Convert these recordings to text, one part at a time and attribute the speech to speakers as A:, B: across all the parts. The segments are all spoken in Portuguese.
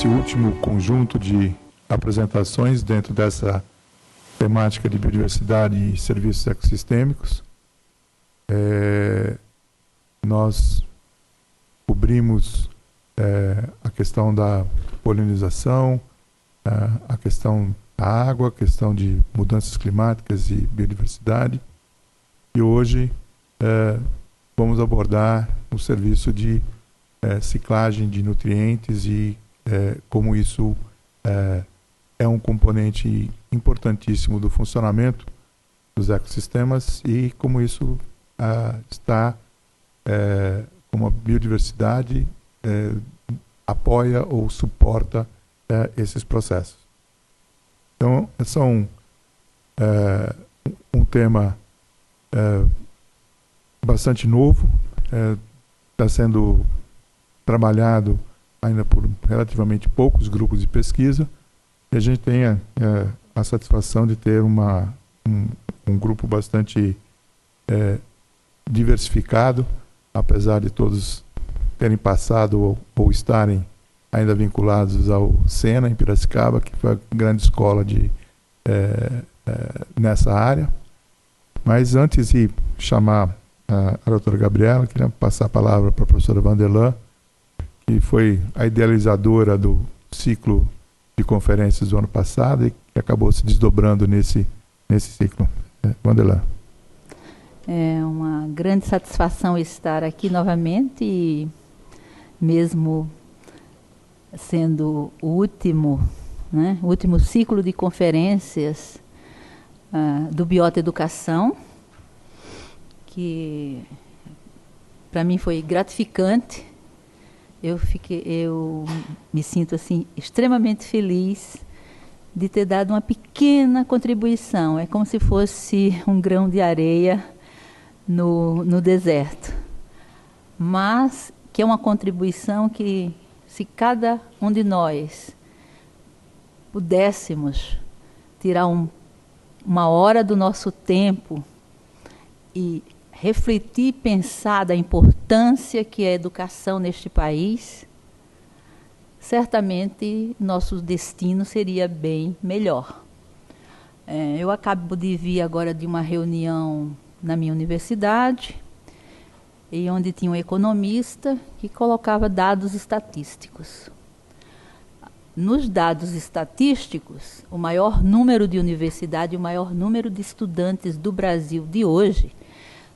A: esse último conjunto de apresentações dentro dessa temática de biodiversidade e serviços ecossistêmicos. Nós cobrimos a questão da polinização, a questão da água, a questão de mudanças climáticas e biodiversidade. E hoje vamos abordar o serviço de ciclagem de nutrientes e como isso é um componente importantíssimo do funcionamento dos ecossistemas e como isso está, como a biodiversidade apoia ou suporta esses processos. Então, são um tema bastante novo, está sendo trabalhado ainda por relativamente poucos grupos de pesquisa, e a gente tem a satisfação de ter um grupo bastante diversificado, apesar de todos terem passado ou estarem ainda vinculados ao SENA, em Piracicaba, que foi a grande escola nessa área. Mas antes de chamar a doutora Gabriela, queria passar a palavra para a professora Vanderlan, que foi a idealizadora do ciclo de conferências do ano passado e que acabou se desdobrando nesse ciclo. Vanderlan.
B: É uma grande satisfação estar aqui novamente, e mesmo sendo o último ciclo de conferências do Biota Educação, que para mim foi gratificante. Eu me sinto assim extremamente feliz de ter dado uma pequena contribuição. É como se fosse um grão de areia no deserto, mas que é uma contribuição que, se cada um de nós pudéssemos tirar uma hora do nosso tempo e refletir e pensar da importância que é a educação neste país, certamente nosso destino seria bem melhor. Eu acabo de vir agora de uma reunião na minha universidade, e onde tinha um economista que colocava dados estatísticos. Nos dados estatísticos, o maior número de universidades, o maior número de estudantes do Brasil de hoje,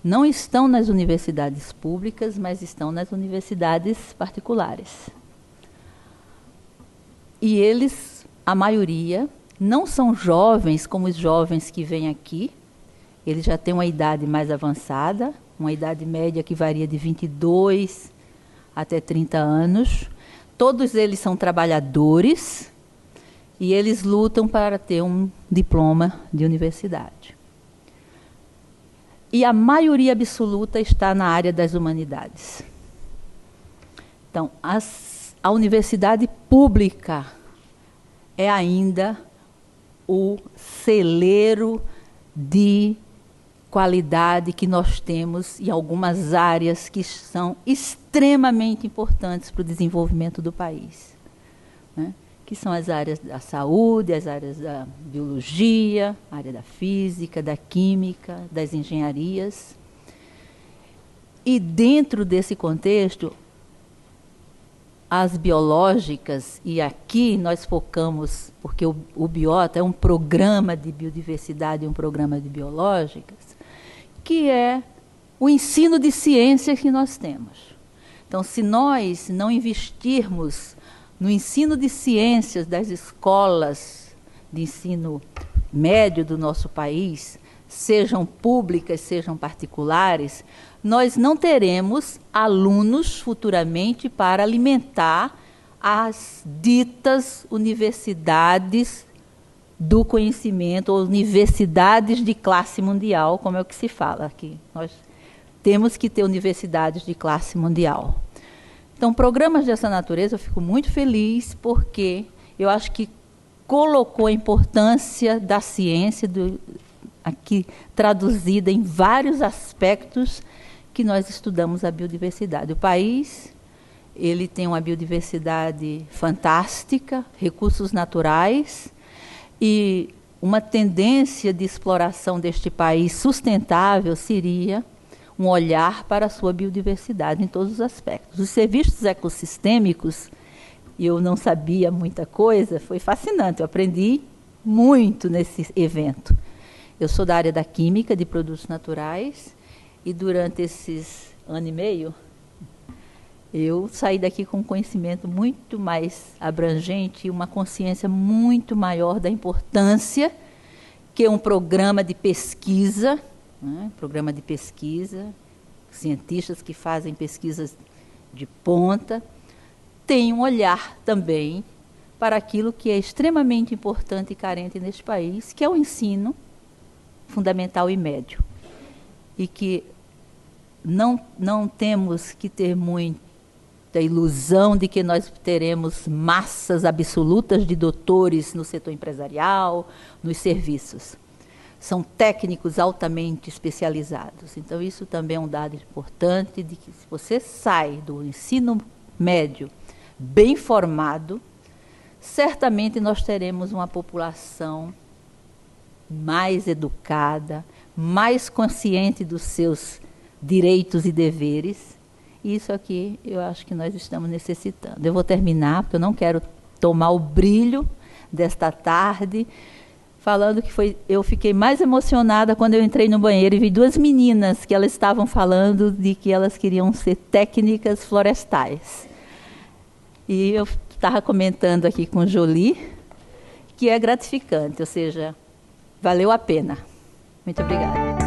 B: não estão nas universidades públicas, mas estão nas universidades particulares. E eles, a maioria, não são jovens como os jovens que vêm aqui. Eles já têm uma idade mais avançada, uma idade média que varia de 22 até 30 anos. Todos eles são trabalhadores e eles lutam para ter um diploma de universidade. E a maioria absoluta está na área das humanidades. Então, a universidade pública é ainda o celeiro de qualidade que nós temos em algumas áreas que são extremamente importantes para o desenvolvimento do país, né? Que são as áreas da saúde, as áreas da biologia, a área da física, da química, das engenharias. E dentro desse contexto, as biológicas, e aqui nós focamos, porque o Biota é um programa de biodiversidade, um programa de biológicas, que é o ensino de ciências que nós temos. Então, se nós não investirmos no ensino de ciências das escolas de ensino médio do nosso país, sejam públicas, sejam particulares, nós não teremos alunos futuramente para alimentar as ditas universidades do conhecimento, ou universidades de classe mundial, como é o que se fala aqui. Nós temos que ter universidades de classe mundial. Então, programas dessa natureza, eu fico muito feliz, porque eu acho que colocou a importância da ciência, aqui traduzida em vários aspectos que nós estudamos a biodiversidade. O país ele tem uma biodiversidade fantástica, recursos naturais e uma tendência de exploração deste país sustentável seria um olhar para a sua biodiversidade em todos os aspectos. Os serviços ecossistêmicos, eu não sabia muita coisa, foi fascinante, eu aprendi muito nesse evento. Eu sou da área da química, de produtos naturais, e durante esses ano e meio, eu saí daqui com um conhecimento muito mais abrangente e uma consciência muito maior da importância que um programa de pesquisa, programa de pesquisa, cientistas que fazem pesquisas de ponta, tem um olhar também para aquilo que é extremamente importante e carente neste país, que é o ensino fundamental e médio. E que não temos que ter muita ilusão de que nós teremos massas absolutas de doutores no setor empresarial, nos serviços. São técnicos altamente especializados. Então, isso também é um dado importante, de que se você sai do ensino médio bem formado, certamente nós teremos uma população mais educada, mais consciente dos seus direitos e deveres. E isso aqui eu acho que nós estamos necessitando. Eu vou terminar, porque eu não quero tomar o brilho desta tarde, falando que eu fiquei mais emocionada quando eu entrei no banheiro e vi duas meninas que elas estavam falando de que elas queriam ser técnicas florestais. E eu estava comentando aqui com Jolie que é gratificante, ou seja, valeu a pena. Muito obrigada.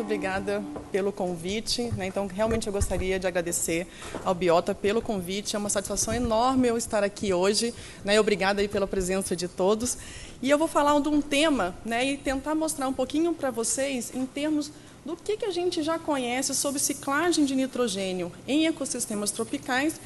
C: Obrigada pelo convite, né? Então, realmente eu gostaria de agradecer ao Biota pelo convite. É uma satisfação enorme eu estar aqui hoje, né? Obrigada aí pela presença de todos. E eu vou falar de um tema, né? E tentar mostrar um pouquinho para vocês em termos do que a gente já conhece sobre ciclagem de nitrogênio em ecossistemas tropicais.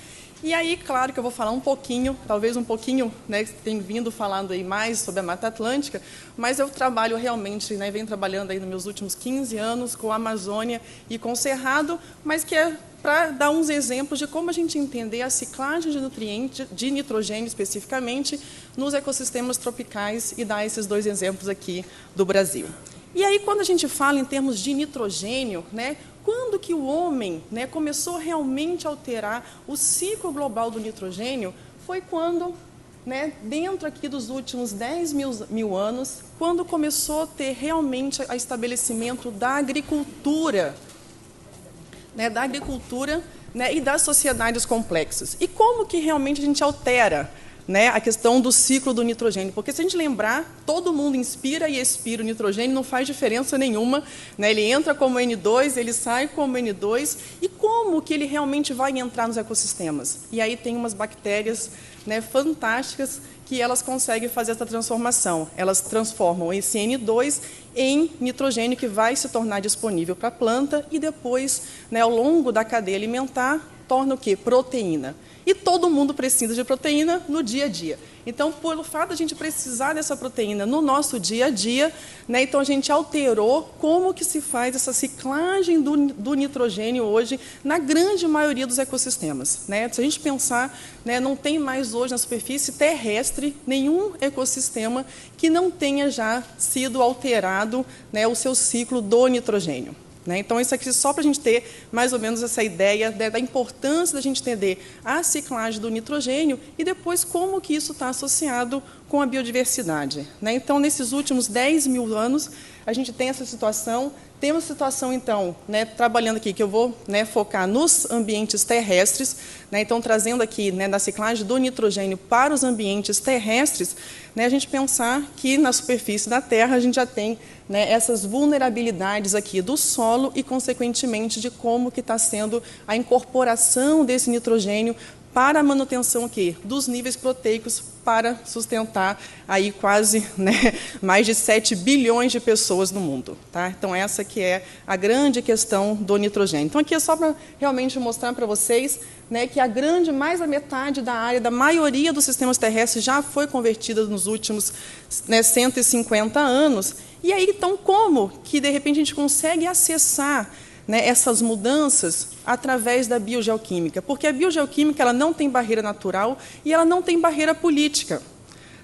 C: E aí, claro que eu vou falar um pouquinho, talvez um pouquinho, né, tem vindo falando aí mais sobre a Mata Atlântica, mas eu trabalho realmente, né, venho trabalhando aí nos meus últimos 15 anos com a Amazônia e com o Cerrado, mas que é para dar uns exemplos de como a gente entender a ciclagem de nutrientes, de nitrogênio especificamente, nos ecossistemas tropicais e dar esses dois exemplos aqui do Brasil. E aí, quando a gente fala em termos de nitrogênio, né, quando que o homem, né, começou realmente a alterar o ciclo global do nitrogênio, foi quando, né, dentro aqui dos últimos 10 mil anos, quando começou a ter realmente o estabelecimento da agricultura, né, e das sociedades complexas. E como que realmente a gente altera, né, a questão do ciclo do nitrogênio? Porque, se a gente lembrar, todo mundo inspira e expira o nitrogênio, não faz diferença nenhuma, né? Ele entra como N2, ele sai como N2, e como que ele realmente vai entrar nos ecossistemas? E aí tem umas bactérias, né, fantásticas, que elas conseguem fazer essa transformação. Elas transformam esse N2 em nitrogênio, que vai se tornar disponível para a planta, e depois, né, ao longo da cadeia alimentar, torna o quê? Proteína. E todo mundo precisa de proteína no dia a dia. Então, pelo fato de a gente precisar dessa proteína no nosso dia a dia, né, então a gente alterou como que se faz essa ciclagem do nitrogênio hoje na grande maioria dos ecossistemas, né? Se a gente pensar, né, não tem mais hoje na superfície terrestre nenhum ecossistema que não tenha já sido alterado, né, o seu ciclo do nitrogênio. Então, isso aqui só para a gente ter mais ou menos essa ideia da importância da gente entender a ciclagem do nitrogênio e depois como que isso está associado com a biodiversidade. Então, nesses últimos 10 mil anos, a gente tem essa situação. Temos situação, então, né, trabalhando aqui, que eu vou, né, focar nos ambientes terrestres, né, então, trazendo aqui, né, da ciclagem do nitrogênio para os ambientes terrestres, né, a gente pensar que na superfície da Terra a gente já tem, né, essas vulnerabilidades aqui do solo e, consequentemente, de como que está sendo a incorporação desse nitrogênio para a manutenção o quê? Dos níveis proteicos para sustentar aí quase, né, mais de 7 bilhões de pessoas no mundo. Tá? Então, essa que é a grande questão do nitrogênio. Então, aqui é só para realmente mostrar para vocês, né, que mais da metade da área, da maioria dos sistemas terrestres já foi convertida nos últimos, né, 150 anos. E aí, então, como que, de repente, a gente consegue acessar, né, essas mudanças através da biogeoquímica? Porque a biogeoquímica ela não tem barreira natural e ela não tem barreira política.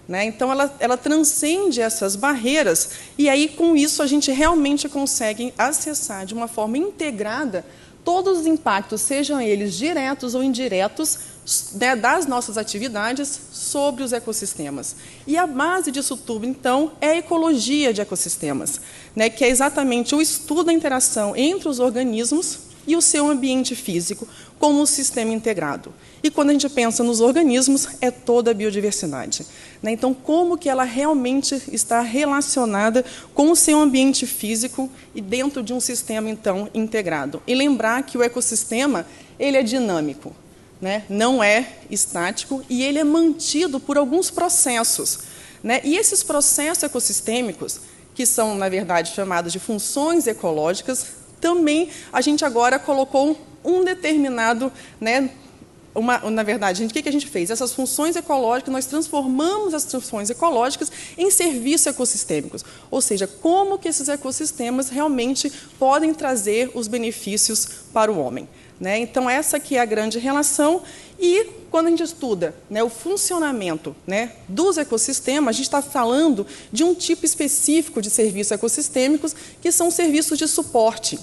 C: Né? Então, ela transcende essas barreiras, e aí, com isso, a gente realmente consegue acessar de uma forma integrada todos os impactos, sejam eles diretos ou indiretos, né, das nossas atividades sobre os ecossistemas. E a base disso tudo, então, é a ecologia de ecossistemas, né, que é exatamente o estudo da interação entre os organismos e o seu ambiente físico como um sistema integrado. E quando a gente pensa nos organismos, é toda a biodiversidade. Né? Então, como que ela realmente está relacionada com o seu ambiente físico e dentro de um sistema, então, integrado. E lembrar que o ecossistema ele é dinâmico, né? Não é estático, e ele é mantido por alguns processos. Né? E esses processos ecossistêmicos, que são, na verdade, chamados de funções ecológicas, também a gente agora colocou um determinado, né, na verdade, o que a gente fez? Essas funções ecológicas, nós transformamos as funções ecológicas em serviços ecossistêmicos. Ou seja, como que esses ecossistemas realmente podem trazer os benefícios para o homem. Né? Então, essa que é a grande relação. E, quando a gente estuda, né, o funcionamento, né, dos ecossistemas, a gente está falando de um tipo específico de serviços ecossistêmicos, que são serviços de suporte,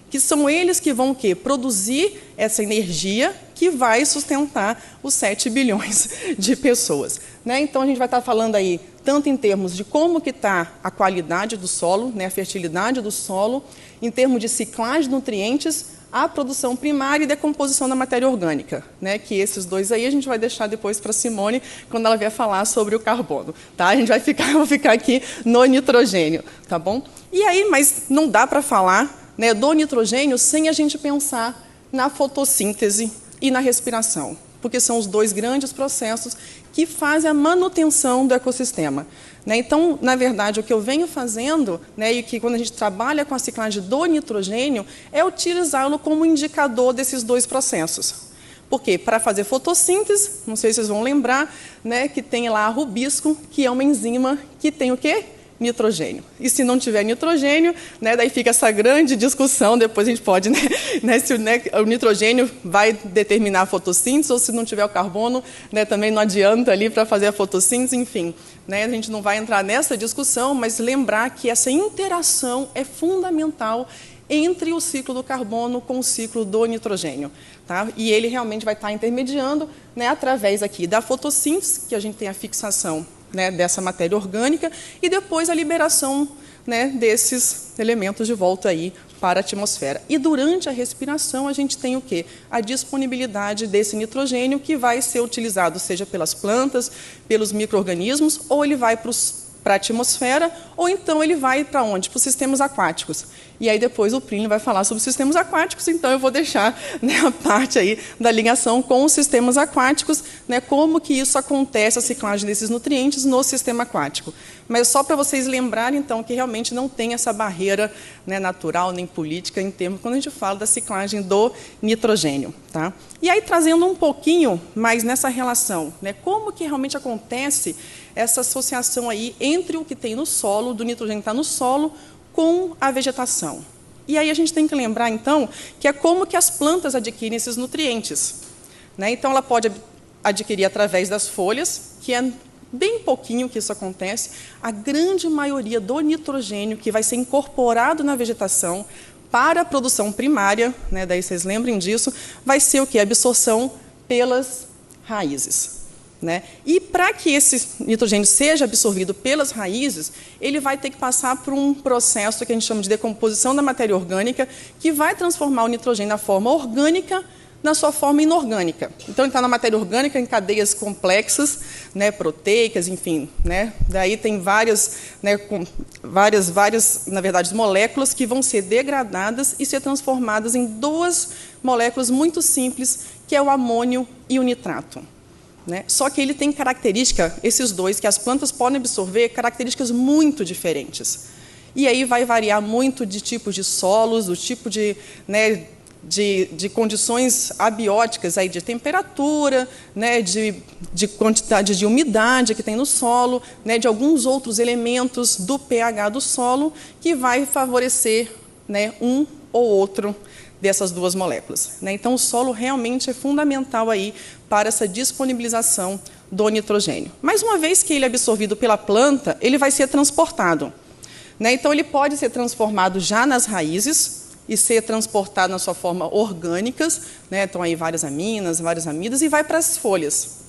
C: que são eles que vão o quê? Produzir essa energia que vai sustentar os 7 bilhões de pessoas. Né? Então, a gente vai estar falando aí, tanto em termos de como que está a qualidade do solo, né, a fertilidade do solo, em termos de ciclagem de nutrientes, a produção primária e decomposição da matéria orgânica, né? Que esses dois aí a gente vai deixar depois para a Simone, quando ela vier falar sobre o carbono. Tá? A gente vai vou ficar aqui no nitrogênio. Tá bom? E aí, mas não dá para falar, né, do nitrogênio sem a gente pensar na fotossíntese e na respiração, porque são os dois grandes processos que fazem a manutenção do ecossistema. Né? Então, na verdade, o que eu venho fazendo, né, e que quando a gente trabalha com a ciclagem do nitrogênio, é utilizá-lo como indicador desses dois processos. Por quê? Para fazer fotossíntese, não sei se vocês vão lembrar, né, que tem lá a rubisco, que é uma enzima que tem o quê? Nitrogênio. E se não tiver nitrogênio, né, daí fica essa grande discussão, depois a gente pode, né, se o nitrogênio vai determinar a fotossíntese, ou se não tiver o carbono, né, também não adianta ali para fazer a fotossíntese, enfim. Né, a gente não vai entrar nessa discussão, mas lembrar que essa interação é fundamental entre o ciclo do carbono com o ciclo do nitrogênio. Tá? E ele realmente vai estar intermediando, né, através aqui da fotossíntese, que a gente tem a fixação, né, dessa matéria orgânica, e depois a liberação, né, desses elementos de volta aí para a atmosfera. E durante a respiração a gente tem o quê? A disponibilidade desse nitrogênio que vai ser utilizado, seja pelas plantas, pelos micro-organismos, ou ele vai para a atmosfera, ou então ele vai para onde? Para os sistemas aquáticos. E aí depois o Plínio vai falar sobre sistemas aquáticos, então eu vou deixar, né, a parte aí da ligação com os sistemas aquáticos, né, como que isso acontece, a ciclagem desses nutrientes no sistema aquático. Mas só para vocês lembrarem, então, que realmente não tem essa barreira, né, natural nem política em termos, quando a gente fala da ciclagem do nitrogênio. Tá? E aí, trazendo um pouquinho mais nessa relação, né, como que realmente acontece essa associação aí entre o que tem no solo, do nitrogênio que está no solo, com a vegetação. E aí a gente tem que lembrar, então, que é como que as plantas adquirem esses nutrientes. Né? Então, ela pode adquirir através das folhas, que é bem pouquinho que isso acontece. A grande maioria do nitrogênio que vai ser incorporado na vegetação para a produção primária, né, daí vocês lembrem disso, vai ser o quê? A absorção pelas raízes. Né? E para que esse nitrogênio seja absorvido pelas raízes, ele vai ter que passar por um processo que a gente chama de decomposição da matéria orgânica, que vai transformar o nitrogênio na forma orgânica na sua forma inorgânica. Então, ele está na matéria orgânica em cadeias complexas, né, proteicas, enfim. Né, daí tem várias, na verdade, moléculas que vão ser degradadas e ser transformadas em duas moléculas muito simples, que é o amônio e o nitrato. Né? Só que ele tem característica, esses dois, que as plantas podem absorver, características muito diferentes. E aí vai variar muito de tipo de solos, do tipo de, né, de condições abióticas, aí, de temperatura, né, de quantidade de umidade que tem no solo, né, de alguns outros elementos do pH do solo, que vai favorecer, né, um ou outro dessas duas moléculas. Né? Então, o solo realmente é fundamental aí para essa disponibilização do nitrogênio. Mas, uma vez que ele é absorvido pela planta, ele vai ser transportado. Né? Então, ele pode ser transformado já nas raízes e ser transportado na sua forma orgânicas, né? Então, aí várias aminas, várias amidas, e vai para as folhas.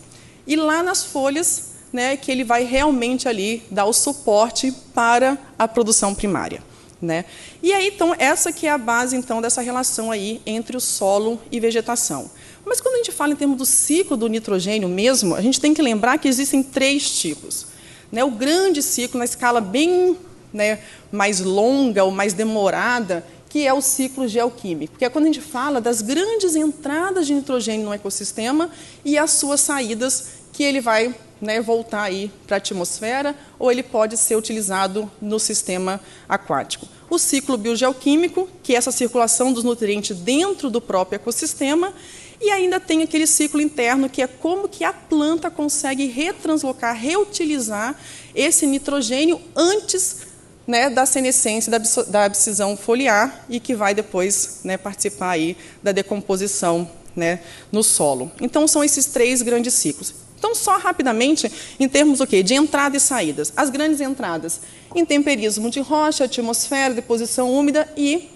C: E lá nas folhas, né, que ele vai realmente ali dar o suporte para a produção primária. Né? E aí, então, essa que é a base, então, dessa relação aí entre o solo e vegetação. Mas quando a gente fala em termos do ciclo do nitrogênio mesmo, a gente tem que lembrar que existem 3 tipos. Né? O grande ciclo, na escala bem, né, mais longa ou mais demorada, que é o ciclo geoquímico, que é quando a gente fala das grandes entradas de nitrogênio no ecossistema e as suas saídas, que ele vai, né, voltar aí para a atmosfera, ou ele pode ser utilizado no sistema aquático. O ciclo biogeoquímico, que é essa circulação dos nutrientes dentro do próprio ecossistema, e ainda tem aquele ciclo interno, que é como que a planta consegue retranslocar, reutilizar esse nitrogênio antes, né, da senescência, da abscisão foliar, e que vai depois, né, participar aí da decomposição, né, no solo. Então, são esses 3 grandes ciclos. Então, só rapidamente, em termos o quê? De entrada e saídas. As grandes entradas, intemperismo de rocha, atmosfera, deposição úmida e,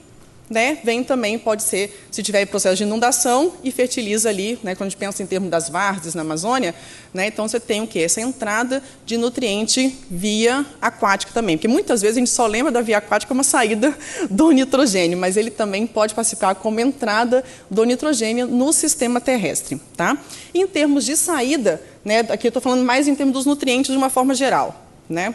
C: né, vem também, pode ser, se tiver processo de inundação, e fertiliza ali, né, quando a gente pensa em termos das várzeas na Amazônia, né, então você tem o quê? Essa entrada de nutriente via aquática também, porque muitas vezes a gente só lembra da via aquática como a saída do nitrogênio, mas ele também pode participar como entrada do nitrogênio no sistema terrestre. Tá? Em termos de saída, né, aqui eu estou falando mais em termos dos nutrientes de uma forma geral, né?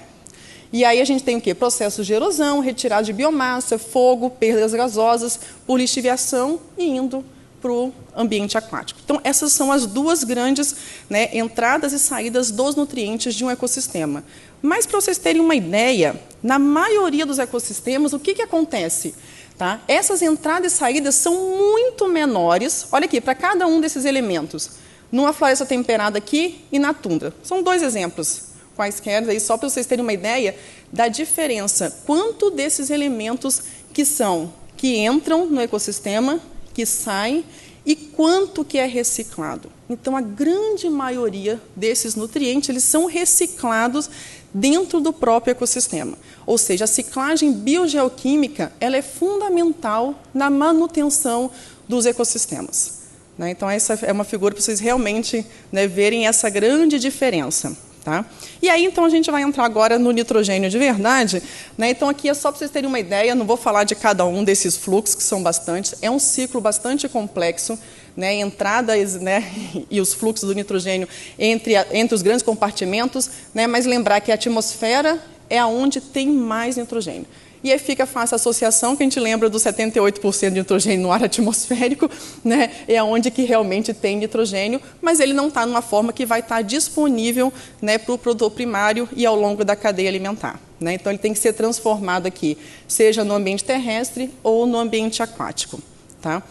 C: E aí a gente tem o quê? Processos de erosão, retirada de biomassa, fogo, perdas gasosas, por lixiviação e indo para o ambiente aquático. Então, essas são as 2 grandes, né, entradas e saídas dos nutrientes de um ecossistema. Mas, para vocês terem uma ideia, na maioria dos ecossistemas, o que acontece? Tá? Essas entradas e saídas são muito menores, olha aqui, para cada um desses elementos, numa floresta temperada aqui e na tundra. São 2 exemplos. Quaisquer, aí, só para vocês terem uma ideia da diferença, quanto desses elementos que entram no ecossistema, que saem, e quanto que é reciclado. Então, a grande maioria desses nutrientes, eles são reciclados dentro do próprio ecossistema. Ou seja, a ciclagem biogeoquímica, ela é fundamental na manutenção dos ecossistemas. Né? Então, essa é uma figura para vocês realmente, né, verem essa grande diferença. Tá? E aí, então, a gente vai entrar agora no nitrogênio de verdade. Né? Então, aqui é só para vocês terem uma ideia, não vou falar de cada um desses fluxos, que são bastantes, é um ciclo bastante complexo, né? Entradas, né, e os fluxos do nitrogênio entre os grandes compartimentos, né? Mas lembrar que a atmosfera é onde tem mais nitrogênio. E aí fica fácil a associação, que a gente lembra dos 78% de nitrogênio no ar atmosférico, né? É onde que realmente tem nitrogênio, mas ele não está numa forma que vai estar disponível, né, para o produtor primário e ao longo da cadeia alimentar. Né? Então, ele tem que ser transformado aqui, seja no ambiente terrestre ou no ambiente aquático. Tá?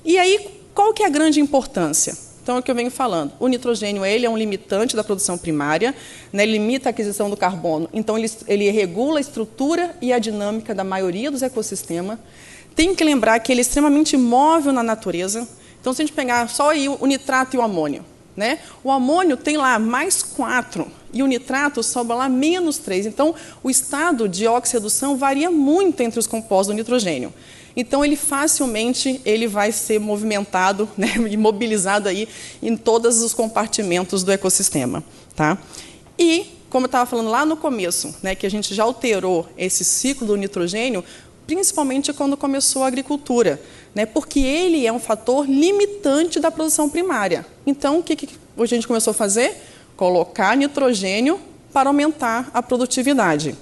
C: E aí, qual que é a grande importância? Então, é o que eu venho falando. O nitrogênio, ele é um limitante da produção primária, né? Ele limita a aquisição do carbono. Então, ele regula a estrutura e a dinâmica da maioria dos ecossistemas. Tem que lembrar que ele é extremamente móvel na natureza. Então, se a gente pegar só aí o nitrato e o amônio, né? O amônio tem lá mais 4 e o nitrato sobra lá menos 3. Então, o estado de oxirredução varia muito entre os compostos do nitrogênio. Então, ele facilmente vai ser movimentado, né, e mobilizado aí em todos os compartimentos do ecossistema. Tá? E, como eu estava falando lá no começo, né, que a gente já alterou esse ciclo do nitrogênio, principalmente quando começou a agricultura. né, porque ele é um fator limitante da produção primária. Então, o que a gente começou a fazer? Colocar nitrogênio para aumentar a produtividade.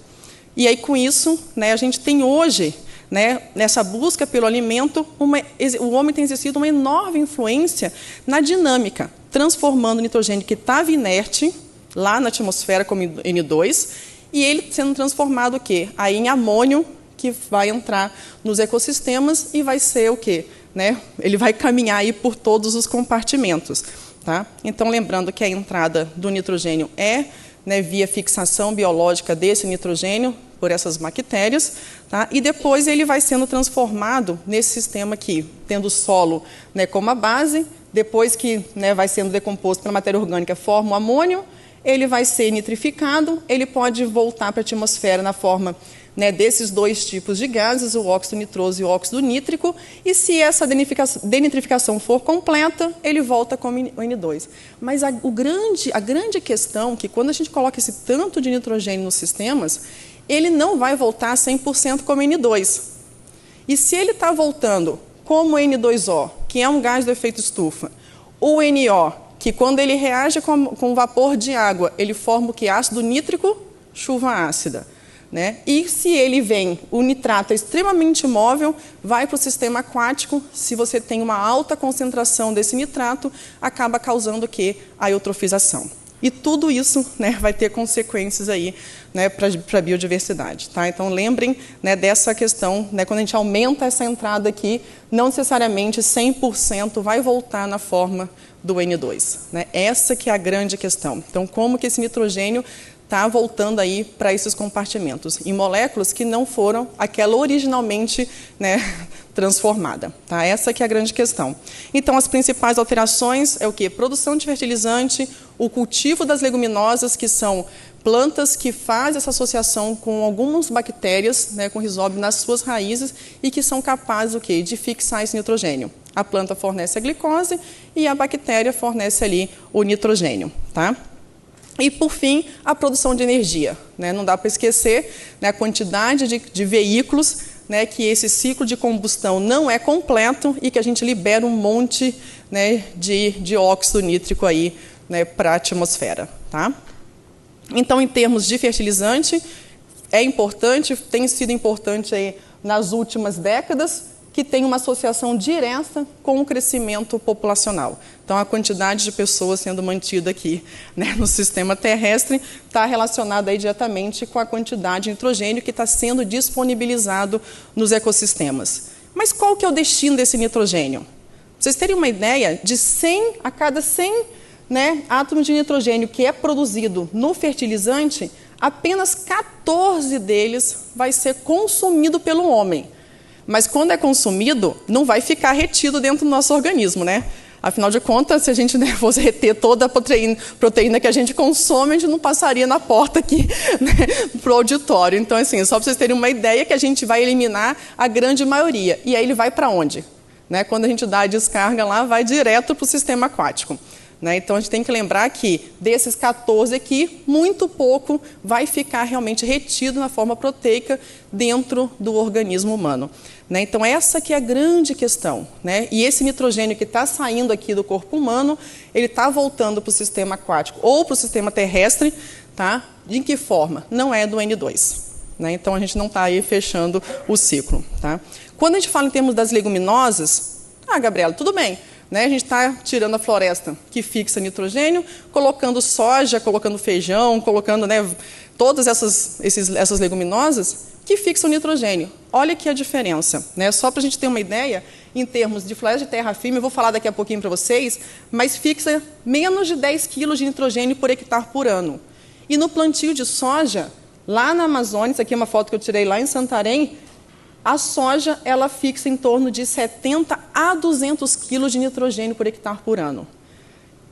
C: E aí, com isso, né, a gente tem hoje, né, nessa busca pelo alimento, o homem tem exercido uma enorme influência na dinâmica, transformando o nitrogênio que estava inerte, lá na atmosfera como N2, e ele sendo transformado o quê? Aí em amônio, que vai entrar nos ecossistemas e vai ser o quê? Né? Ele vai caminhar aí por todos os compartimentos. Tá? Então, lembrando que a entrada do nitrogênio é, né, via fixação biológica desse nitrogênio por essas bactérias, tá? E depois ele vai sendo transformado nesse sistema aqui, tendo o solo, né, como a base, depois que, né, vai sendo decomposto pela matéria orgânica, forma o amônio, ele vai ser nitrificado, ele pode voltar para a atmosfera na forma, né, desses dois tipos de gases, o óxido nitroso e o óxido nítrico, e se essa denitrificação for completa, ele volta como o N2. Mas a grande questão é que quando a gente coloca esse tanto de nitrogênio nos sistemas, ele não vai voltar 100% como N2. E se ele está voltando como N2O, que é um gás do efeito estufa, ou NO, que quando ele reage com vapor de água, ele forma o que? Ácido nítrico, chuva ácida. Né? E se ele vem, o nitrato é extremamente móvel, vai para o sistema aquático, se você tem uma alta concentração desse nitrato, acaba causando o quê? A eutrofização. E tudo isso, né, vai ter consequências aí, né, para a biodiversidade. Tá? Então, lembrem, né, dessa questão, né, quando a gente aumenta essa entrada aqui, não necessariamente 100% vai voltar na forma do N2. Né? Essa que é a grande questão. Então, como que esse nitrogênio está voltando aí para esses compartimentos, em moléculas que não foram aquela originalmente, né, transformada. Tá? Essa que é a grande questão. Então, as principais alterações é o quê? Produção de fertilizante, o cultivo das leguminosas, que são plantas que fazem essa associação com algumas bactérias, né, com rizóbio nas suas raízes, e que são capazes o quê? De fixar esse nitrogênio. A planta fornece a glicose e a bactéria fornece ali o nitrogênio. Tá? E, por fim, a produção de energia. Né? Não dá para esquecer, né, a quantidade de veículos, né, que esse ciclo de combustão não é completo e que a gente libera um monte, né, de óxido nítrico aí, né, para a atmosfera. Tá? Então, em termos de fertilizante, é importante, tem sido importante aí nas últimas décadas, que tem uma associação direta com o crescimento populacional. Então, a quantidade de pessoas sendo mantida aqui, né, no sistema terrestre está relacionada aí diretamente com a quantidade de nitrogênio que está sendo disponibilizado nos ecossistemas. Mas qual que é o destino desse nitrogênio? Pra vocês terem uma ideia, de 100 a cada 100, né, átomos de nitrogênio que é produzido no fertilizante, apenas 14 deles vai ser consumido pelo homem. Mas quando é consumido, não vai ficar retido dentro do nosso organismo, né? Afinal de contas, se a gente, né, fosse reter toda a proteína que a gente consome, a gente não passaria na porta aqui, né, para o auditório. Então, assim, só para vocês terem uma ideia que a gente vai eliminar a grande maioria. E aí ele vai para onde? Né? Quando a gente dá a descarga lá, vai direto para o sistema aquático. Né? Então, a gente tem que lembrar que, desses 14 aqui, muito pouco vai ficar realmente retido na forma proteica dentro do organismo humano. Né? Então, essa que é a grande questão. Né? E esse nitrogênio que está saindo aqui do corpo humano, ele está voltando para o sistema aquático ou para o sistema terrestre. Tá? De que forma? Não é do N2. Né? Então, a gente não está aí fechando o ciclo. Tá? Quando a gente fala em termos das leguminosas, Gabriela, tudo bem. Né? A gente está tirando a floresta que fixa nitrogênio, colocando soja, colocando feijão, colocando, né, todas essas leguminosas que fixam nitrogênio. Olha aqui a diferença. Né? Só para a gente ter uma ideia, em termos de floresta de terra firme, eu vou falar daqui a pouquinho para vocês, mas fixa menos de 10 quilos de nitrogênio por hectare por ano. E no plantio de soja, lá na Amazônia, isso aqui é uma foto que eu tirei lá em Santarém, a soja, ela fixa em torno de 70 a 200 quilos de nitrogênio por hectare por ano.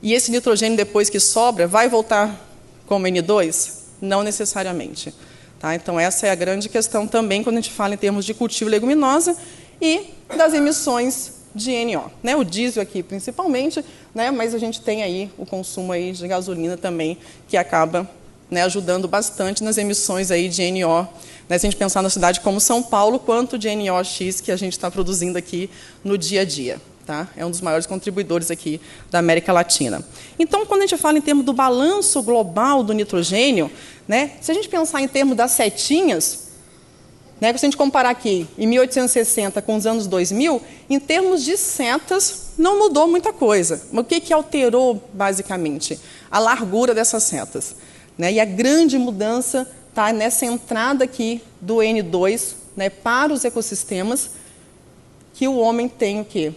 C: E esse nitrogênio, depois que sobra, vai voltar como N2? Não necessariamente. Tá? Então, essa é a grande questão também quando a gente fala em termos de cultivo leguminosa e das emissões de NO. Né? O diesel aqui, principalmente, né? Mas a gente tem aí o consumo aí de gasolina também, que acaba, né, ajudando bastante nas emissões aí de NO né, se a gente pensar na cidade como São Paulo, quanto de NOx que a gente está produzindo aqui no dia a dia. Tá? É um dos maiores contribuidores aqui da América Latina. Então, quando a gente fala em termos do balanço global do nitrogênio, né, se a gente pensar em termos das setinhas, né, se a gente comparar aqui em 1860 com os anos 2000, em termos de setas, não mudou muita coisa. Mas o que alterou, basicamente? A largura dessas setas. Né, e a grande mudança está nessa entrada aqui do N2, né, para os ecossistemas, que o homem tem o quê?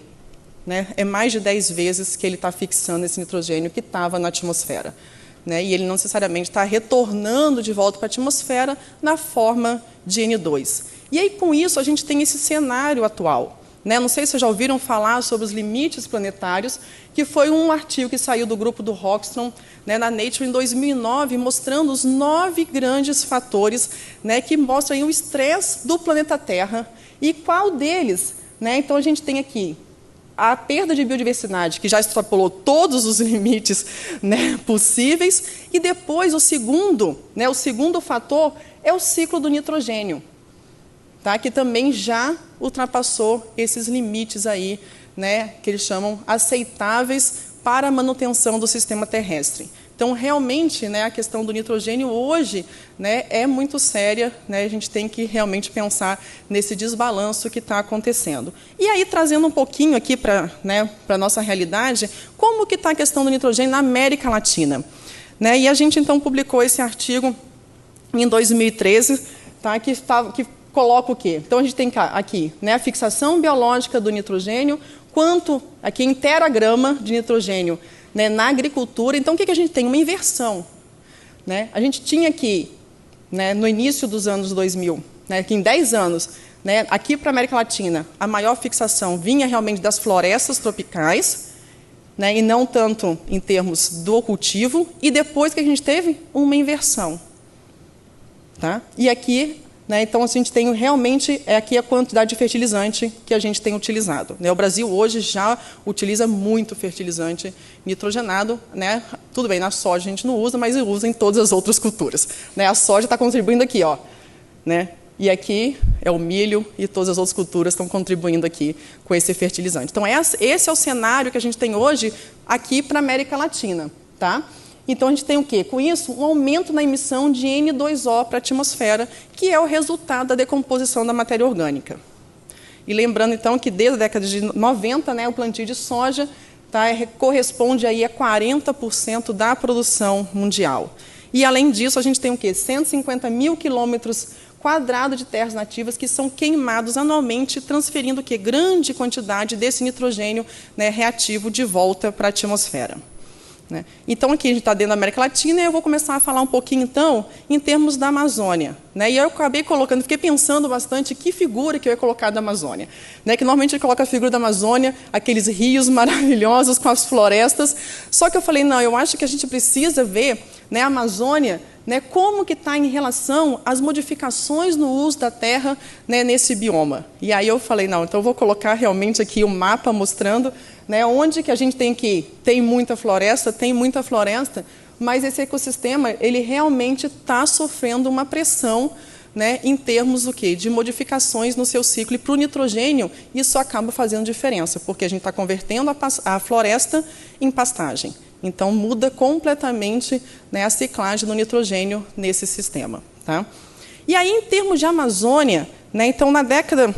C: Né, é mais de 10 vezes que ele está fixando esse nitrogênio que estava na atmosfera. Né, e ele não necessariamente está retornando de volta para a atmosfera na forma de N2. E aí, com isso, a gente tem esse cenário atual. Né, não sei se vocês já ouviram falar sobre os limites planetários, que foi um artigo que saiu do grupo do Rockstrom, né, na Nature em 2009, mostrando os 9 grandes fatores, né, que mostram aí o estresse do planeta Terra e qual deles. Né, então, a gente tem aqui a perda de biodiversidade, que já extrapolou todos os limites, né, possíveis, e depois o segundo fator é o ciclo do nitrogênio, tá, que também já ultrapassou esses limites aí, né, que eles chamam aceitáveis para a manutenção do sistema terrestre. Então, realmente, né, a questão do nitrogênio hoje, né, é muito séria, né, a gente tem que realmente pensar nesse desbalanço que está acontecendo. E aí, trazendo um pouquinho aqui para, né, a nossa realidade, como que está a questão do nitrogênio na América Latina? Né, e a gente, então, publicou esse artigo em 2013, tá, que coloca o quê? Então, a gente tem aqui, né, a fixação biológica do nitrogênio, quanto aqui em teragrama de nitrogênio, né, na agricultura. Então, o que a gente tem? Uma inversão. Né? A gente tinha aqui, né, no início dos anos 2000, né, que em 10 anos, né, aqui para a América Latina, a maior fixação vinha realmente das florestas tropicais, né, e não tanto em termos do cultivo, e depois que a gente teve uma inversão. Tá? E aqui, né, então, a gente tem realmente aqui a quantidade de fertilizante que a gente tem utilizado. Né? O Brasil hoje já utiliza muito fertilizante nitrogenado. Né? Tudo bem, na soja a gente não usa, mas usa em todas as outras culturas. Né? A soja está contribuindo aqui, ó, né? E aqui é o milho e todas as outras culturas estão contribuindo aqui com esse fertilizante. Então, esse é o cenário que a gente tem hoje aqui para a América Latina. Tá? Então, a gente tem o quê? Com isso, um aumento na emissão de N2O para a atmosfera, que é o resultado da decomposição da matéria orgânica. E lembrando, então, que desde a década de 90, né, o plantio de soja corresponde aí a 40% da produção mundial. E, além disso, a gente tem o quê? 150 mil quilômetros quadrados de terras nativas que são queimados anualmente, transferindo o quê? Grande quantidade desse nitrogênio, né, reativo de volta para a atmosfera. Né? Então, aqui a gente está dentro da América Latina e eu vou começar a falar um pouquinho, então, em termos da Amazônia. Né? E eu acabei colocando, fiquei pensando bastante que figura que eu ia colocar da Amazônia. Né? Que normalmente a gente coloca a figura da Amazônia, aqueles rios maravilhosos com as florestas, só que eu falei, não, eu acho que a gente precisa ver, né, a Amazônia, né, como que está em relação às modificações no uso da terra, né, nesse bioma. E aí eu falei, não, então eu vou colocar realmente aqui o mapa mostrando, né, onde que a gente tem muita floresta, mas esse ecossistema ele realmente está sofrendo uma pressão, né, em termos do quê? De modificações no seu ciclo. E para o nitrogênio, isso acaba fazendo diferença, porque a gente está convertendo a floresta em pastagem. Então, muda completamente, né, a ciclagem do nitrogênio nesse sistema. Tá? E aí, em termos de Amazônia, né, então, na década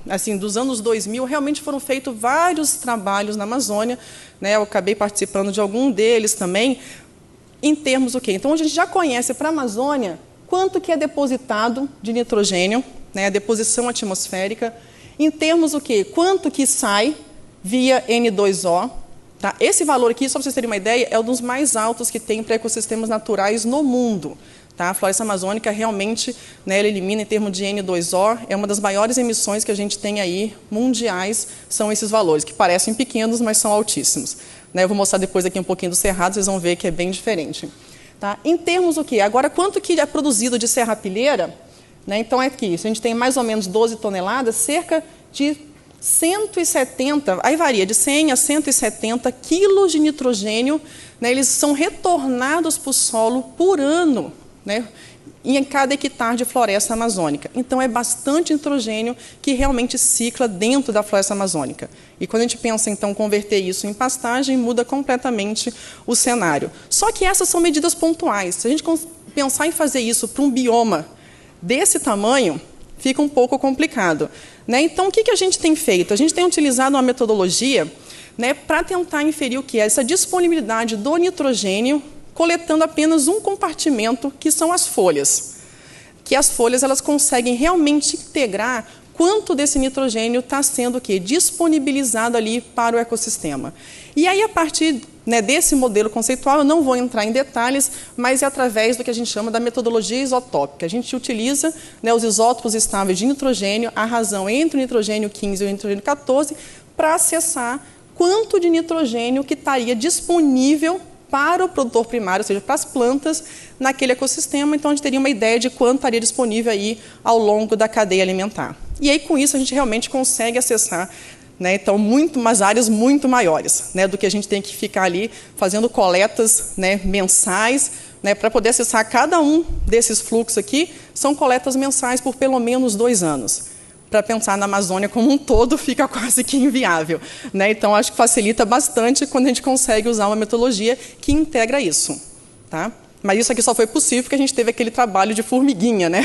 C: assim, dos anos 2000, realmente foram feitos vários trabalhos na Amazônia. Né, eu acabei participando de algum deles também, em termos do quê? Então, a gente já conhece para a Amazônia quanto que é depositado de nitrogênio, né, a deposição atmosférica, em termos do quê? Quanto que sai via N2O. Tá? Esse valor aqui, só para vocês terem uma ideia, é um dos mais altos que tem para ecossistemas naturais no mundo. Tá? A floresta amazônica realmente, né, ela elimina em termos de N2O, é uma das maiores emissões que a gente tem aí, mundiais, são esses valores, que parecem pequenos, mas são altíssimos. Né? Eu vou mostrar depois aqui um pouquinho do Cerrado, vocês vão ver que é bem diferente. Tá? Em termos do quê? Agora, quanto que é produzido de serrapilheira? Né? Então, aqui, se a gente tem mais ou menos 12 toneladas, cerca de 170, aí varia, de 100 a 170 quilos de nitrogênio, né, eles são retornados para o solo por ano, né, em cada hectare de floresta amazônica. Então, é bastante nitrogênio que realmente cicla dentro da floresta amazônica. E quando a gente pensa, então, converter isso em pastagem, muda completamente o cenário. Só que essas são medidas pontuais. Se a gente pensar em fazer isso para um bioma desse tamanho, fica um pouco complicado, né? Então, o que a gente tem feito? A gente tem utilizado uma metodologia, né, para tentar inferir o que é essa disponibilidade do nitrogênio, coletando apenas um compartimento, que são as folhas. Que as folhas elas conseguem realmente integrar quanto desse nitrogênio está sendo disponibilizado ali para o ecossistema. E aí, a partir, né, desse modelo conceitual, eu não vou entrar em detalhes, mas é através do que a gente chama da metodologia isotópica. A gente utiliza, né, os isótopos estáveis de nitrogênio, a razão entre o nitrogênio 15 e o nitrogênio 14, para acessar quanto de nitrogênio que estaria disponível para o produtor primário, ou seja, para as plantas, naquele ecossistema. Então, a gente teria uma ideia de quanto estaria disponível aí ao longo da cadeia alimentar. E aí, com isso, a gente realmente consegue acessar, né, então, umas áreas muito maiores, né, do que a gente tem que ficar ali fazendo coletas, né, mensais, né, para poder acessar cada um desses fluxos aqui. São coletas mensais por pelo menos 2 anos. Para pensar na Amazônia como um todo, fica quase que inviável, né? Então, acho que facilita bastante quando a gente consegue usar uma metodologia que integra isso. Tá? Mas isso aqui só foi possível porque a gente teve aquele trabalho de formiguinha, né?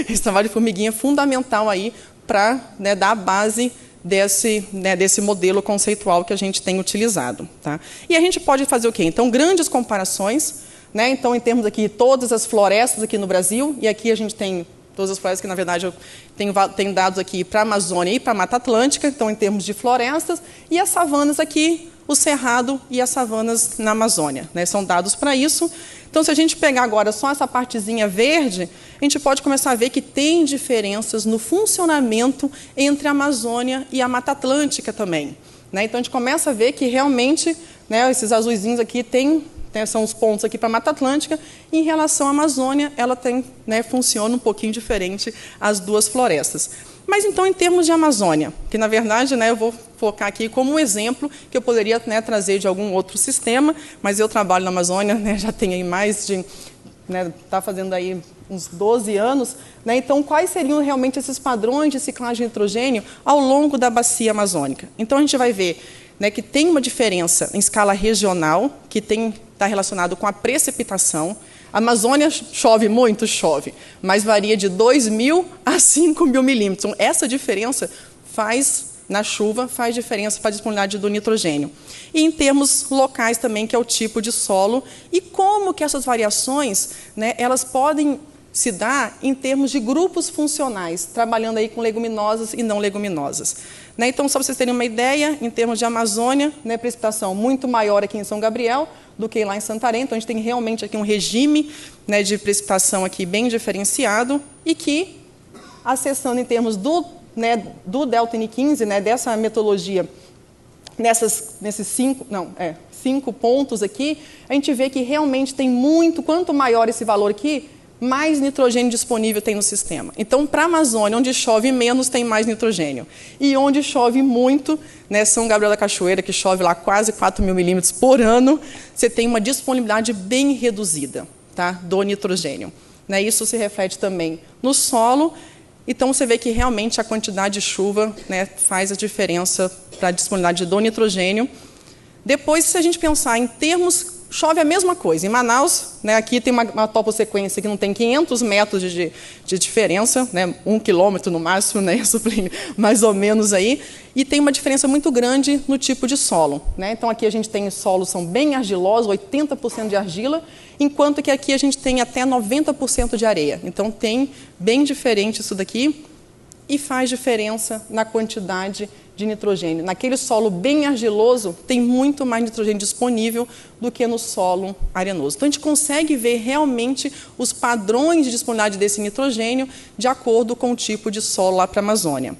C: Esse trabalho de formiguinha é fundamental aí para, né, dar a base desse modelo conceitual que a gente tem utilizado. Tá? E a gente pode fazer o quê? Então, grandes comparações, né? Então, em termos aqui, todas as florestas aqui no Brasil, e aqui a gente tem todas as florestas que, na verdade, eu tenho dados aqui para a Amazônia e para a Mata Atlântica, então, em termos de florestas, e as savanas aqui, o Cerrado e as savanas na Amazônia, né? São dados para isso. Então, se a gente pegar agora só essa partezinha verde, a gente pode começar a ver que tem diferenças no funcionamento entre a Amazônia e a Mata Atlântica também, né? Então, a gente começa a ver que, realmente, né, esses azuizinhos aqui são os pontos aqui para a Mata Atlântica. Em relação à Amazônia, ela funciona um pouquinho diferente as duas florestas. Mas, então, em termos de Amazônia, que, na verdade, né, eu vou focar aqui como um exemplo que eu poderia, né, trazer de algum outro sistema, mas eu trabalho na Amazônia, né, já tenho aí mais de... está fazendo aí uns 12 anos. Né, então, quais seriam realmente esses padrões de ciclagem de nitrogênio ao longo da bacia amazônica? Então, a gente vai ver, né, que tem uma diferença em escala regional, que está relacionado com a precipitação. A Amazônia chove muito? Chove, mas varia de 2.000 a 5.000 milímetros. Então, essa diferença na chuva, faz diferença para a disponibilidade do nitrogênio. E em termos locais também, que é o tipo de solo, e como que essas variações, né, elas podem se dar em termos de grupos funcionais, trabalhando aí com leguminosas e não leguminosas. Né, então, só para vocês terem uma ideia, em termos de Amazônia, né, precipitação muito maior aqui em São Gabriel do que lá em Santarém. Então, a gente tem realmente aqui um regime, né, de precipitação aqui bem diferenciado, e que, acessando em termos do Delta N15, né, dessa metodologia, nesses 5 pontos aqui, a gente vê que realmente tem quanto maior esse valor aqui, mais nitrogênio disponível tem no sistema. Então, para a Amazônia, onde chove menos, tem mais nitrogênio. E onde chove muito, né, São Gabriel da Cachoeira, que chove lá quase 4.000 milímetros por ano, você tem uma disponibilidade bem reduzida, tá, do nitrogênio. Né, isso se reflete também no solo. Então, você vê que realmente a quantidade de chuva, né, faz a diferença para a disponibilidade do nitrogênio. Depois, se a gente pensar em termos... Chove a mesma coisa. Em Manaus, né, aqui tem uma topossequência que não tem 500 metros de diferença, né, 1 quilômetro no máximo, né, mais ou menos aí, e tem uma diferença muito grande no tipo de solo. Né? Então, aqui a gente tem solos são bem argilosos, 80% de argila, enquanto que aqui a gente tem até 90% de areia. Então, tem bem diferente isso daqui, e faz diferença na quantidade de nitrogênio. Naquele solo bem argiloso, tem muito mais nitrogênio disponível do que no solo arenoso. Então, a gente consegue ver realmente os padrões de disponibilidade desse nitrogênio de acordo com o tipo de solo lá para a Amazônia.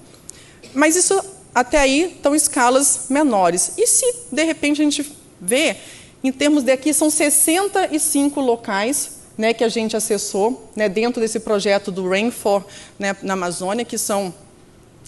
C: Mas isso, até aí, estão escalas menores. E se, de repente, a gente vê, em termos de aqui, são 65 locais, né, que a gente acessou, né, dentro desse projeto do Rainfor, né, na Amazônia, que são,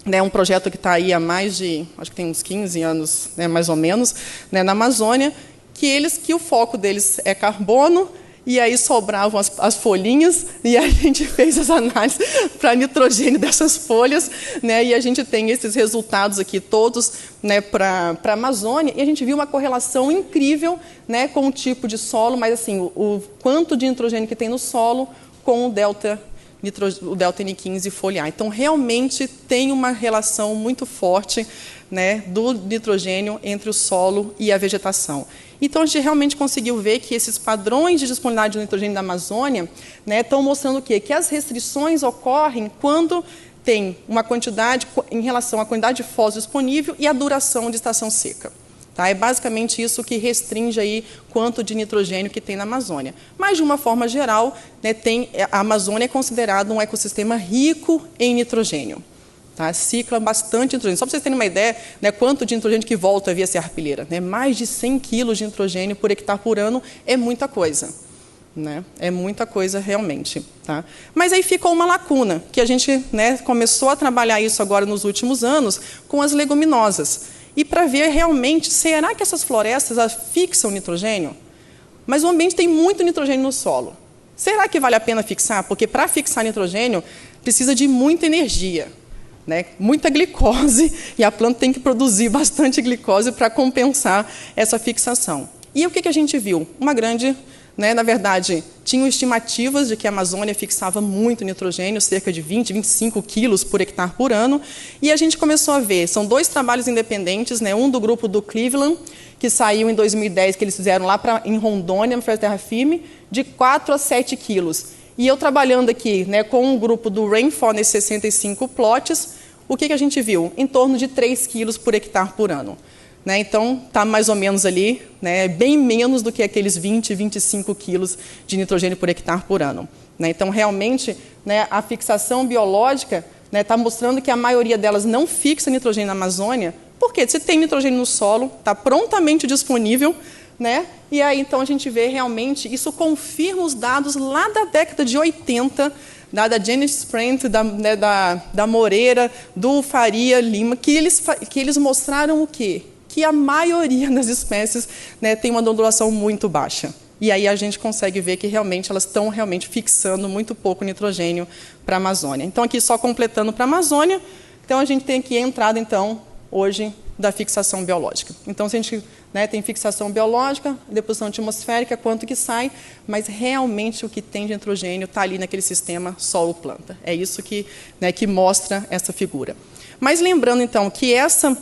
C: né, um projeto que está aí há mais de, acho que tem uns 15 anos, né, mais ou menos, né, na Amazônia, que o foco deles é carbono, e aí sobravam as folhinhas, e a gente fez as análises para nitrogênio dessas folhas, né, e a gente tem esses resultados aqui todos, né, para a Amazônia, e a gente viu uma correlação incrível, né, com o tipo de solo, mas assim, o quanto de nitrogênio que tem no solo com o delta N15 foliar. Então, realmente tem uma relação muito forte, né, do nitrogênio entre o solo e a vegetação. Então, a gente realmente conseguiu ver que esses padrões de disponibilidade de nitrogênio da Amazônia, né, estão mostrando o quê? Que as restrições ocorrem quando tem uma quantidade em relação à quantidade de fósforo disponível e a duração de estação seca. Tá? É basicamente isso que restringe aí quanto de nitrogênio que tem na Amazônia. Mas, de uma forma geral, né, a Amazônia é considerada um ecossistema rico em nitrogênio. Tá? Cicla bastante nitrogênio. Só para vocês terem uma ideia, né, quanto de nitrogênio que volta via serrapilheira. Né? Mais de 100 quilos de nitrogênio por hectare por ano é muita coisa. Né? É muita coisa realmente. Tá? Mas aí ficou uma lacuna, que a gente, né, começou a trabalhar isso agora nos últimos anos com as leguminosas. E para ver realmente, será que essas florestas fixam nitrogênio? Mas o ambiente tem muito nitrogênio no solo. Será que vale a pena fixar? Porque para fixar nitrogênio precisa de muita energia. Né, muita glicose, e a planta tem que produzir bastante glicose para compensar essa fixação. E o que a gente viu? Uma grande, né, na verdade, tinham estimativas de que a Amazônia fixava muito nitrogênio, cerca de 20, 25 quilos por hectare por ano, e a gente começou a ver, são 2 trabalhos independentes, né, um do grupo do Cleveland, que saiu em 2010, que eles fizeram lá em Rondônia, na Terra Firme, de 4 a 7 quilos. E eu trabalhando aqui, né, com um grupo do Rainfall nesses 65 plots, o que a gente viu? Em torno de 3 quilos por hectare por ano. Né, então, está mais ou menos ali, né, bem menos do que aqueles 20, 25 quilos de nitrogênio por hectare por ano. Né, então, realmente, né, a fixação biológica está, né, mostrando que a maioria delas não fixa nitrogênio na Amazônia. Por quê? Se tem nitrogênio no solo, está prontamente disponível, né? E aí, então, a gente vê realmente, isso confirma os dados lá da década de 80, da Janet Sprint, da Moreira, do Faria Lima, que eles mostraram o quê? Que a maioria das espécies, né, tem uma ondulação muito baixa. E aí a gente consegue ver que realmente elas estão realmente fixando muito pouco nitrogênio para a Amazônia. Então, aqui só completando para a Amazônia, então a gente tem aqui a entrada, então, hoje, da fixação biológica. Então, se a gente, né, tem fixação biológica, deposição atmosférica, quanto que sai, mas realmente o que tem de nitrogênio está ali naquele sistema solo-planta. É isso que, né, que mostra essa figura. Mas lembrando, então, que essa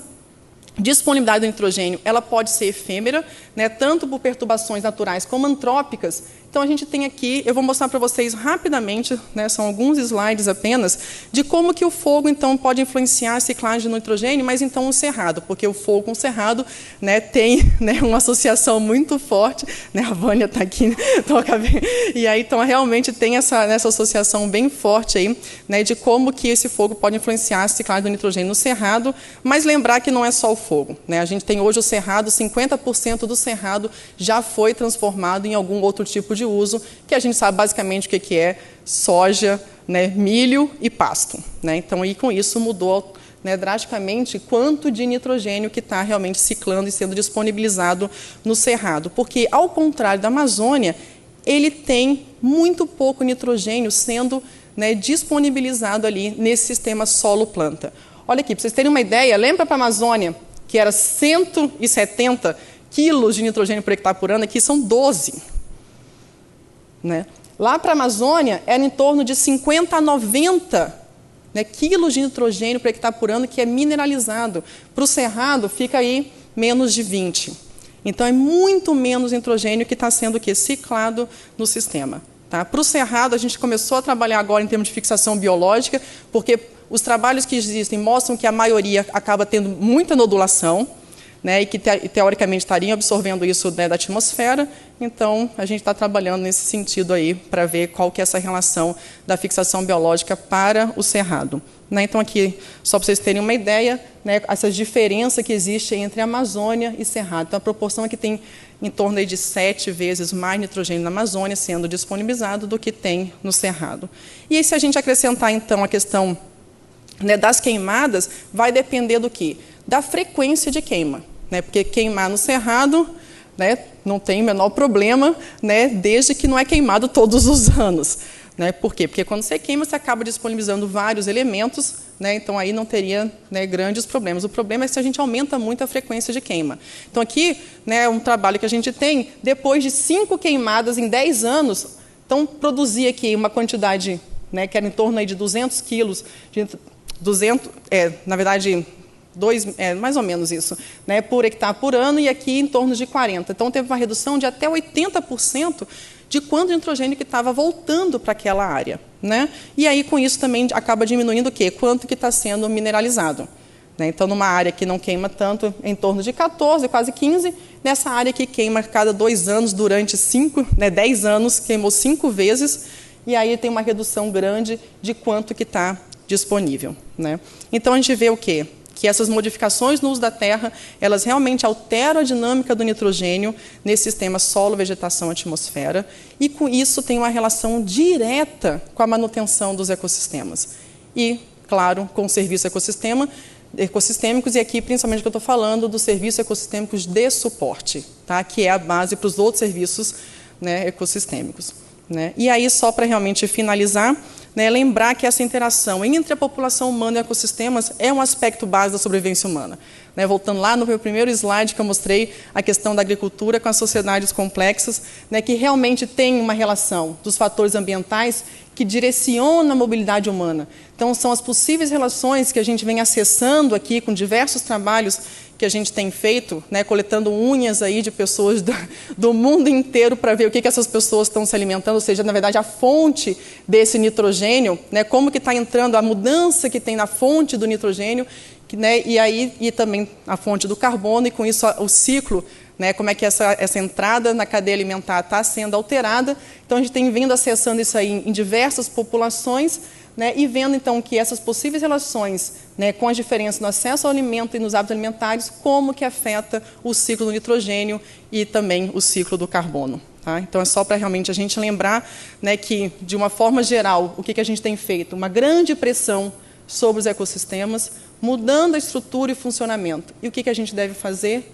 C: disponibilidade do nitrogênio ela pode ser efêmera, né, tanto por perturbações naturais como antrópicas. Então, a gente tem aqui, eu vou mostrar para vocês rapidamente, né, são alguns slides apenas, de como que o fogo, então, pode influenciar a ciclagem do nitrogênio, mas, então, o cerrado, porque o fogo com o cerrado, né, tem, né, uma associação muito forte, né, a Vânia está aqui, né, e aí, então, realmente tem essa associação bem forte aí, né, de como que esse fogo pode influenciar a ciclagem do nitrogênio no cerrado, mas lembrar que não é só o fogo, né, a gente tem hoje o cerrado, 50% do cerrado já foi transformado em algum outro tipo de uso, que a gente sabe basicamente o que é soja, né, milho e pasto. Né? Então, e com isso mudou, né, drasticamente quanto de nitrogênio que está realmente ciclando e sendo disponibilizado no cerrado. Porque, ao contrário da Amazônia, ele tem muito pouco nitrogênio sendo, né, disponibilizado ali nesse sistema solo-planta. Olha aqui, para vocês terem uma ideia, lembra para a Amazônia, que era 170 quilos de nitrogênio por hectare por ano, aqui são 12. Né? Lá para a Amazônia, era em torno de 50 a 90, né, quilos de nitrogênio por hectare por ano, que é mineralizado. Para o cerrado, fica aí menos de 20. Então, é muito menos nitrogênio que está sendo ciclado no sistema. Tá? Para o cerrado, a gente começou a trabalhar agora em termos de fixação biológica, porque os trabalhos que existem mostram que a maioria acaba tendo muita nodulação, né, e que teoricamente estariam absorvendo isso, né, da atmosfera. Então, a gente está trabalhando nesse sentido aí para ver qual que é essa relação da fixação biológica para o cerrado. Né, então, aqui, só para vocês terem uma ideia, né, essa diferença que existe entre Amazônia e cerrado. Então, a proporção é que tem em torno aí de 7 vezes mais nitrogênio na Amazônia sendo disponibilizado do que tem no cerrado. E aí, se a gente acrescentar, então, a questão, né, das queimadas, vai depender do quê? Da frequência de queima. Né, porque queimar no cerrado, né, não tem o menor problema, né, desde que não é queimado todos os anos. Né? Por quê? Porque quando você queima, você acaba disponibilizando vários elementos, né? Então aí não teria, né, grandes problemas. O problema é se a gente aumenta muito a frequência de queima. Então aqui, né, um trabalho que a gente tem, depois de 5 queimadas em 10 anos, então produzia aqui uma quantidade, né, que era em torno aí de 200 quilos, na verdade, mais ou menos isso, né, por hectare por ano, e aqui em torno de 40. Então teve uma redução de até 80% de quanto de nitrogênio que estava voltando para aquela área. Né? E aí, com isso, também acaba diminuindo o quê? Quanto que está sendo mineralizado. Né? Então, numa área que não queima tanto, em torno de 14, quase 15, nessa área que queima cada 2 anos, durante 10 anos, queimou 5 vezes, e aí tem uma redução grande de quanto que está disponível. Né? Então, a gente vê o quê? Que essas modificações no uso da terra, elas realmente alteram a dinâmica do nitrogênio nesse sistema solo, vegetação, atmosfera, e com isso tem uma relação direta com a manutenção dos ecossistemas. E, claro, com o serviço ecossistêmicos, e aqui principalmente que eu estou falando dos serviços ecossistêmicos de suporte, tá? Que é a base para os outros serviços, né, ecossistêmicos. Né? E aí, só para realmente finalizar, né, lembrar que essa interação entre a população humana e ecossistemas é um aspecto base da sobrevivência humana. Né, voltando lá no meu primeiro slide que eu mostrei a questão da agricultura com as sociedades complexas, né, que realmente tem uma relação dos fatores ambientais que direciona a mobilidade humana. Então, são as possíveis relações que a gente vem acessando aqui com diversos trabalhos que a gente tem feito, né, coletando unhas aí de pessoas do mundo inteiro para ver o que essas pessoas estão se alimentando, ou seja, na verdade, a fonte desse nitrogênio, né, como que está entrando, a mudança que tem na fonte do nitrogênio, né, e também a fonte do carbono, e com isso o ciclo, né, como é que essa entrada na cadeia alimentar está sendo alterada. Então, a gente tem vindo acessando isso aí em diversas populações, né, e vendo, então, que essas possíveis relações, né, com as diferenças no acesso ao alimento e nos hábitos alimentares, como que afeta o ciclo do nitrogênio e também o ciclo do carbono. Tá? Então, é só para realmente a gente lembrar, né, que, de uma forma geral, o que a gente tem feito? Uma grande pressão sobre os ecossistemas, mudando a estrutura e funcionamento. E o que a gente deve fazer?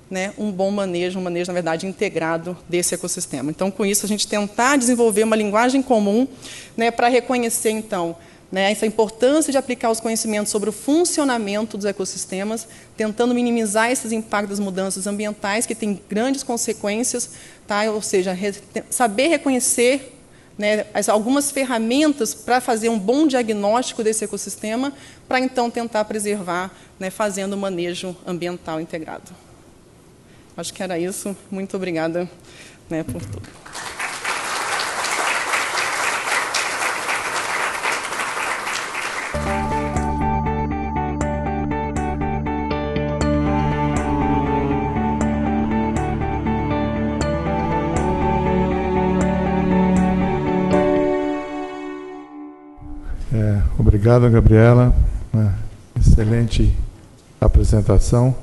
C: Né, um bom manejo, na verdade, integrado desse ecossistema. Então, com isso, a gente tentar desenvolver uma linguagem comum, né, para reconhecer, então, né, essa importância de aplicar os conhecimentos sobre o funcionamento dos ecossistemas, tentando minimizar esses impactos das mudanças ambientais, que têm grandes consequências, tá? Ou seja, saber reconhecer, né, algumas ferramentas para fazer um bom diagnóstico desse ecossistema, para, então, tentar preservar, né, fazendo um manejo ambiental integrado. Acho que era isso. Muito obrigada, né, por tudo.
A: Obrigado, Gabriela. Uma excelente apresentação.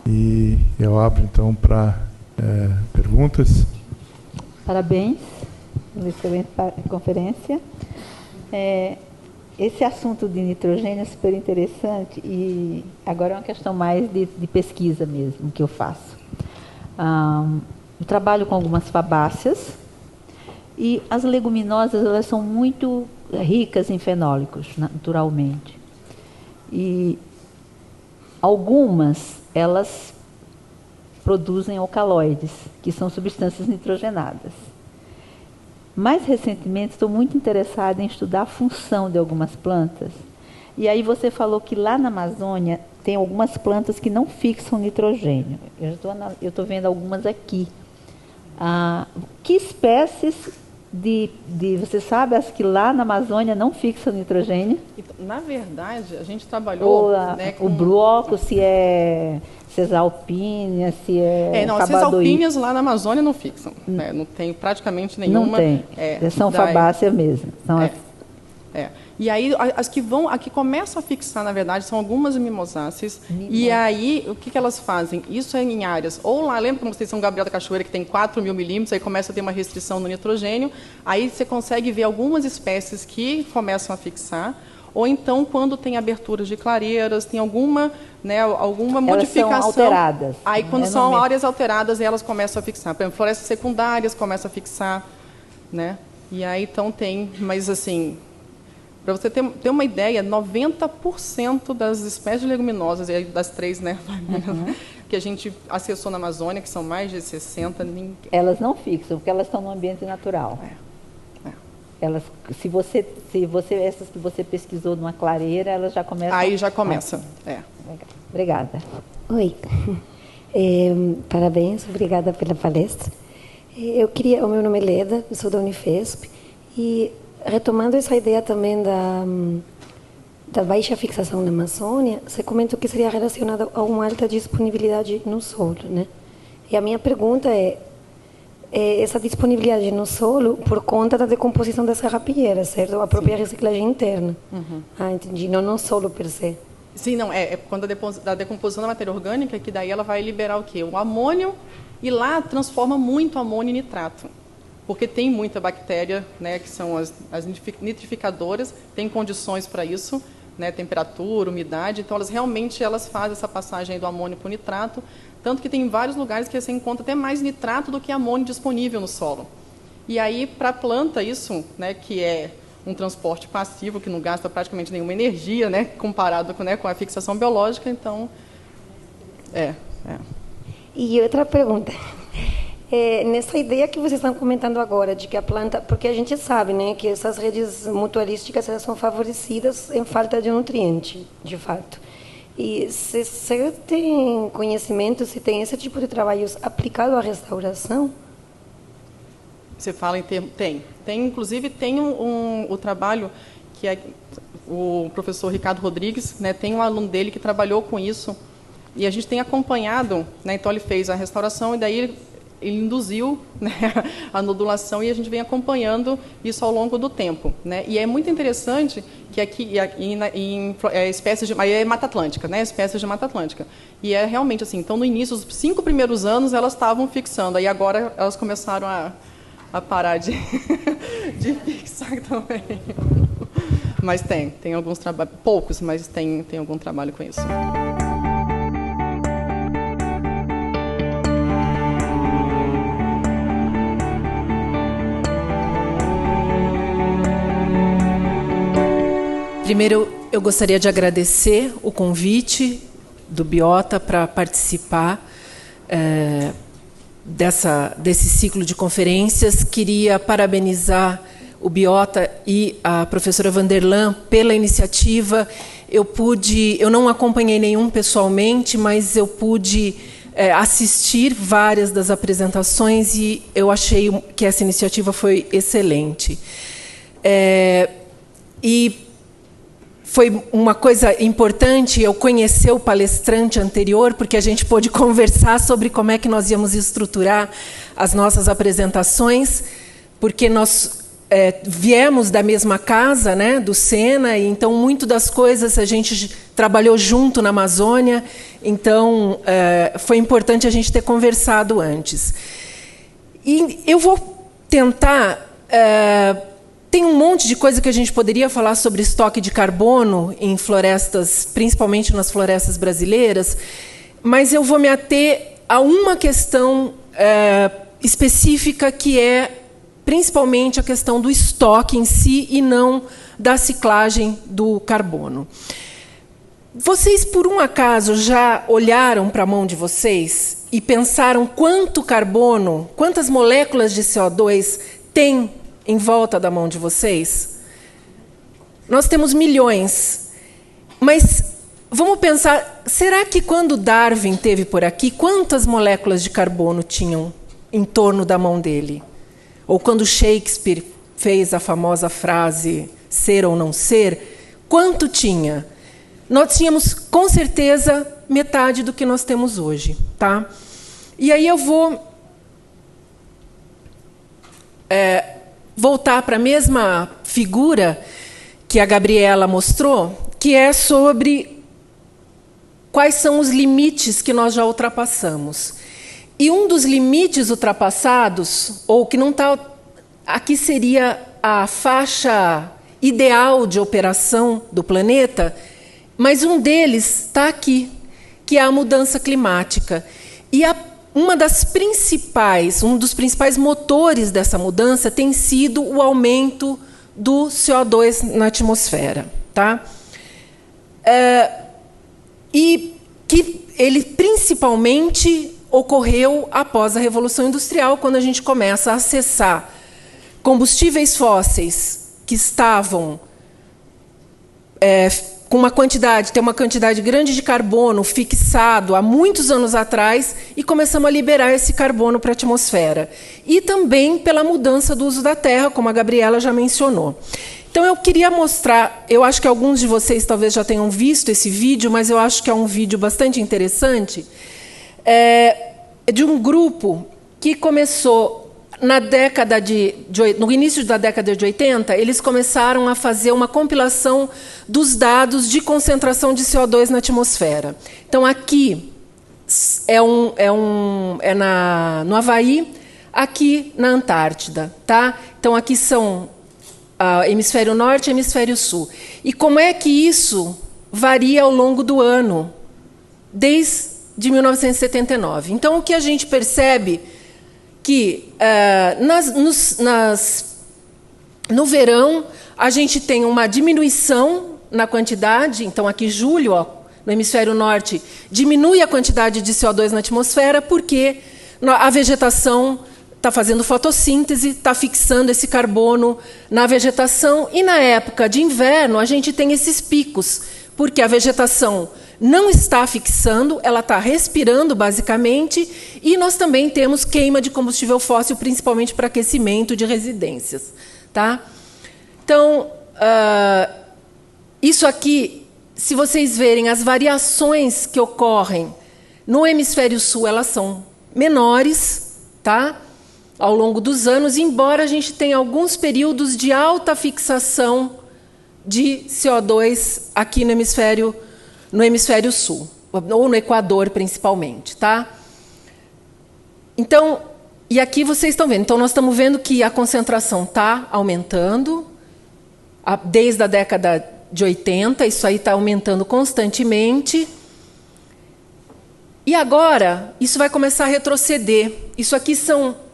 A: E eu abro, então, para perguntas.
B: Parabéns pela excelente conferência. Esse assunto de nitrogênio é super interessante e agora é uma questão mais de pesquisa mesmo que eu faço. Eu trabalho com algumas fabáceas e as leguminosas, elas são muito ricas em fenólicos, naturalmente. E algumas, elas produzem alcaloides, que são substâncias nitrogenadas. Mais recentemente, estou muito interessada em estudar a função de algumas plantas. E aí você falou que lá na Amazônia tem algumas plantas que não fixam nitrogênio. Eu estou vendo algumas aqui. Que espécies você sabe as que lá na Amazônia não fixam nitrogênio?
C: Na verdade, a gente trabalhou...
B: O broco, se é cesalpínia, se é
C: não, as cesalpínias lá na Amazônia não fixam. Né? Não tem praticamente nenhuma.
B: Não tem. São fabáceas mesmo. São
C: E aí, as que começam a fixar, na verdade, são algumas mimosáceas. E aí, o que elas fazem? Isso é em áreas, ou lá, lembra como vocês São Gabriel da Cachoeira, que tem 4.000 milímetros, aí começa a ter uma restrição no nitrogênio, aí você consegue ver algumas espécies que começam a fixar, ou então quando tem aberturas de clareiras, tem alguma, né, alguma modificação.
B: Elas são alteradas.
C: Aí quando são áreas alteradas, elas começam a fixar. Por exemplo, florestas secundárias começam a fixar, né? E aí então tem, mas assim, para você ter uma ideia, 90% das espécies de leguminosas, das 3, né, que a gente acessou na Amazônia, que são mais de 60, ninguém...
B: Elas não fixam, porque elas estão no ambiente natural. Elas, se você essas que você pesquisou numa clareira, elas já começam...
C: Aí já começa,
B: Obrigada.
D: Oi. Parabéns, obrigada pela palestra. O meu nome é Leda, eu sou da Unifesp, e retomando essa ideia também da baixa fixação na Amazônia, você comentou que seria relacionada a uma alta disponibilidade no solo, né? E a minha pergunta é essa disponibilidade no solo por conta da decomposição das serrapilheiras, certo? A própria reciclagem interna. Ah, entendi. Não no solo per se.
C: Sim, não, é quando a decomposição da matéria orgânica, que daí ela vai liberar o quê? O amônio, e lá transforma muito amônio em nitrato. Porque tem muita bactéria, né, que são as nitrificadoras, tem condições para isso, né, temperatura, umidade, então elas realmente fazem essa passagem do amônio para o nitrato, tanto que tem vários lugares que você encontra até mais nitrato do que amônio disponível no solo. E aí, para a planta, isso, né, que é um transporte passivo, que não gasta praticamente nenhuma energia, né, comparado com a fixação biológica, então,
D: E outra pergunta. Nessa ideia que vocês estão comentando agora, de que a planta... Porque a gente sabe, né, que essas redes mutualísticas elas são favorecidas em falta de nutriente, de fato. E você tem conhecimento, se tem esse tipo de trabalhos aplicado à restauração?
C: Você fala em termos... Tem, inclusive, tem o trabalho que é o professor Ricardo Rodrigues, né, tem um aluno dele que trabalhou com isso, e a gente tem acompanhado, né, então ele fez a restauração, e daí ele induziu, né, a nodulação, e a gente vem acompanhando isso ao longo do tempo, né? E é muito interessante que aqui em espécies de... Aí é Mata Atlântica, né? Espécies de Mata Atlântica. E é realmente assim, então no início, os 5 primeiros anos, elas estavam fixando, aí agora elas começaram a parar de fixar também. Mas tem alguns trabalhos, poucos, mas tem algum trabalho com isso.
E: Primeiro, eu gostaria de agradecer o convite do Biota para participar desse ciclo de conferências. Queria parabenizar o Biota e a professora Vanderlan pela iniciativa. Eu não acompanhei nenhum pessoalmente, mas eu pude assistir várias das apresentações e eu achei que essa iniciativa foi excelente. E foi uma coisa importante eu conhecer o palestrante anterior, porque a gente pôde conversar sobre como é que nós íamos estruturar as nossas apresentações, porque nós viemos da mesma casa, né, do Sena, e então muito das coisas a gente trabalhou junto na Amazônia, então foi importante a gente ter conversado antes. E eu vou tentar... Tem um monte de coisa que a gente poderia falar sobre estoque de carbono em florestas, principalmente nas florestas brasileiras, mas eu vou me ater a uma questão específica, que é principalmente a questão do estoque em si e não da ciclagem do carbono. Vocês, por um acaso, já olharam para a mão de vocês e pensaram quanto carbono, quantas moléculas de CO2 tem em volta da mão de vocês? Nós temos milhões. Mas vamos pensar, será que quando Darwin esteve por aqui, quantas moléculas de carbono tinham em torno da mão dele? Ou quando Shakespeare fez a famosa frase ser ou não ser, quanto tinha? Nós tínhamos, com certeza, metade do que nós temos hoje. Tá? E aí eu vou voltar para a mesma figura que a Gabriela mostrou, que é sobre quais são os limites que nós já ultrapassamos. E um dos limites ultrapassados, ou que não está... Aqui seria a faixa ideal de operação do planeta, mas um deles está aqui, que é a mudança climática. E um dos principais motores dessa mudança tem sido o aumento do CO2 na atmosfera. Tá? E que ele principalmente ocorreu após a Revolução Industrial, quando a gente começa a acessar combustíveis fósseis que estavam com uma quantidade grande de carbono fixado há muitos anos atrás, e começamos a liberar esse carbono para a atmosfera. E também pela mudança do uso da terra, como a Gabriela já mencionou. Então, eu queria mostrar, eu acho que alguns de vocês talvez já tenham visto esse vídeo, mas eu acho que é um vídeo bastante interessante, de um grupo que começou no início da década de 80, eles começaram a fazer uma compilação dos dados de concentração de CO2 na atmosfera. Então, aqui no Havaí, aqui na Antártida. Tá? Então, aqui são hemisfério norte e hemisfério sul. E como é que isso varia ao longo do ano, desde 1979? Então, o que a gente percebe que no verão a gente tem uma diminuição na quantidade. Então, aqui julho, no hemisfério norte, diminui a quantidade de CO2 na atmosfera, porque a vegetação está fazendo fotossíntese, está fixando esse carbono na vegetação. E na época de inverno a gente tem esses picos, porque a vegetação não está fixando, ela está respirando, basicamente, e nós também temos queima de combustível fóssil, principalmente para aquecimento de residências. Tá? Então, isso aqui, se vocês verem as variações que ocorrem no hemisfério sul, elas são menores, tá? Ao longo dos anos, embora a gente tenha alguns períodos de alta fixação de CO2 aqui no hemisfério sul, ou no Equador, principalmente. Tá? Então, e aqui vocês estão vendo. Então, nós estamos vendo que a concentração está aumentando desde a década de 80, isso aí está aumentando constantemente. E agora, isso vai começar a retroceder. Isso aqui são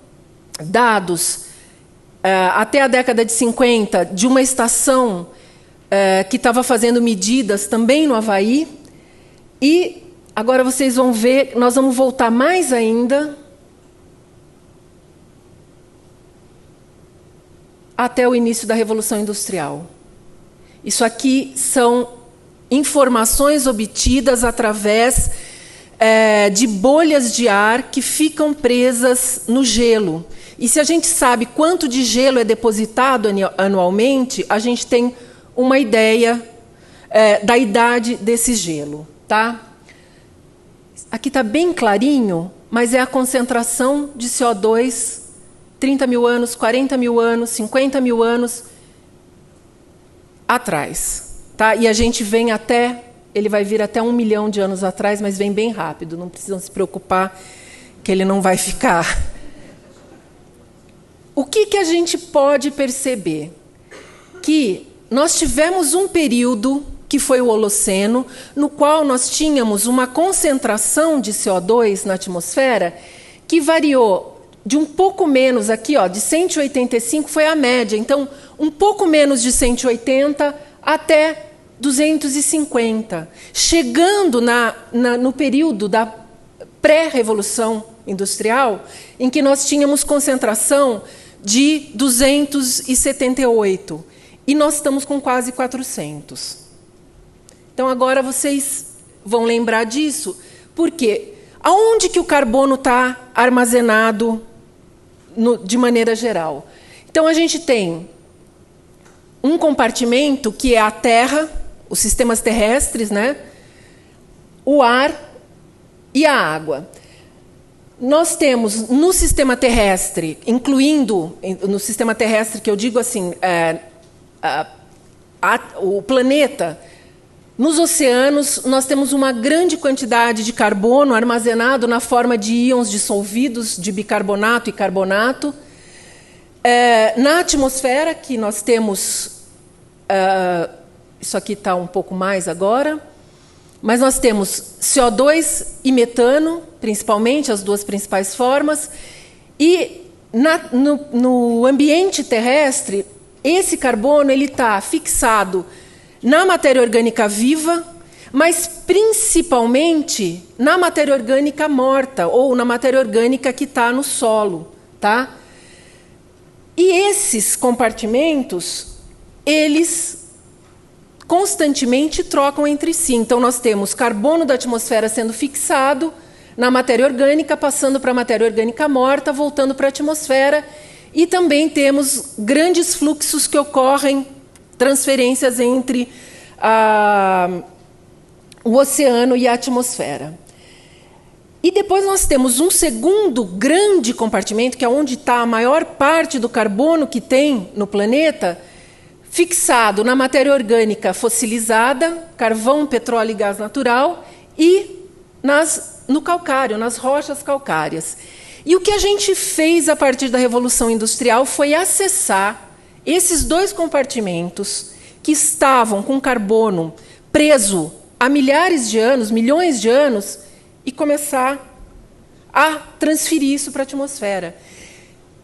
E: dados até a década de 50 de uma estação que estava fazendo medidas também no Havaí. E agora vocês vão ver, nós vamos voltar mais ainda até o início da Revolução Industrial. Isso aqui são informações obtidas através de bolhas de ar que ficam presas no gelo. E se a gente sabe quanto de gelo é depositado anualmente, a gente tem uma ideia da idade desse gelo. Tá? Aqui está bem clarinho, mas é a concentração de CO2, 30 mil anos, 40 mil anos, 50 mil anos atrás. Tá? E a gente vem ele vai vir até 1 milhão de anos atrás, mas vem bem rápido, não precisam se preocupar que ele não vai ficar. O que a gente pode perceber? Que nós tivemos um período, que foi o Holoceno, no qual nós tínhamos uma concentração de CO2 na atmosfera que variou de um pouco menos, aqui, de 185 foi a média, então, um pouco menos de 180 até 250, chegando no período da pré-revolução industrial, em que nós tínhamos concentração de 278, e nós estamos com quase 400. Então, agora vocês vão lembrar disso, porque aonde que o carbono está armazenado de maneira geral? Então, a gente tem um compartimento que é a Terra, os sistemas terrestres, né? O ar e a água. Nós temos no sistema terrestre, incluindo no sistema terrestre, que eu digo assim, o planeta, nos oceanos, nós temos uma grande quantidade de carbono armazenado na forma de íons dissolvidos de bicarbonato e carbonato. Na atmosfera, que nós temos Isso aqui está um pouco mais agora. Mas nós temos CO2 e metano, principalmente, as duas principais formas. E no ambiente terrestre, esse carbono está fixado na matéria orgânica viva, mas principalmente na matéria orgânica morta, ou na matéria orgânica que está no solo. Tá? E esses compartimentos, eles constantemente trocam entre si. Então, nós temos carbono da atmosfera sendo fixado na matéria orgânica, passando para a matéria orgânica morta, voltando para a atmosfera, e também temos grandes fluxos que ocorrem, transferências entre o oceano e a atmosfera. E depois nós temos um segundo grande compartimento, que é onde está a maior parte do carbono que tem no planeta, fixado na matéria orgânica fossilizada, carvão, petróleo e gás natural, e no calcário, nas rochas calcárias. E o que a gente fez a partir da Revolução Industrial foi acessar esses dois compartimentos que estavam com carbono preso há milhares de anos, milhões de anos, e começar a transferir isso para a atmosfera.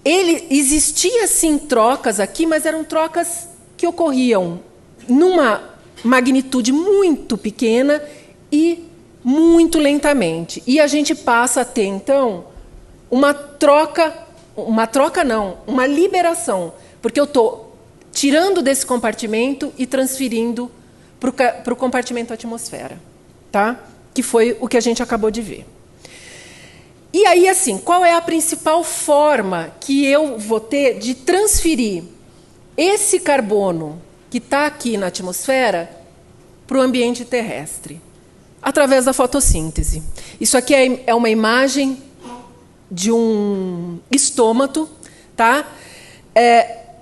E: Existia, sim, trocas aqui, mas eram trocas que ocorriam numa magnitude muito pequena e muito lentamente. E a gente passa a ter, então, uma liberação, porque eu estou tirando desse compartimento e transferindo para o compartimento atmosfera, tá? Que foi o que a gente acabou de ver. E aí, assim, qual é a principal forma que eu vou ter de transferir esse carbono que está aqui na atmosfera para o ambiente terrestre? Através da fotossíntese. Isso aqui é uma imagem de um estômato, tá?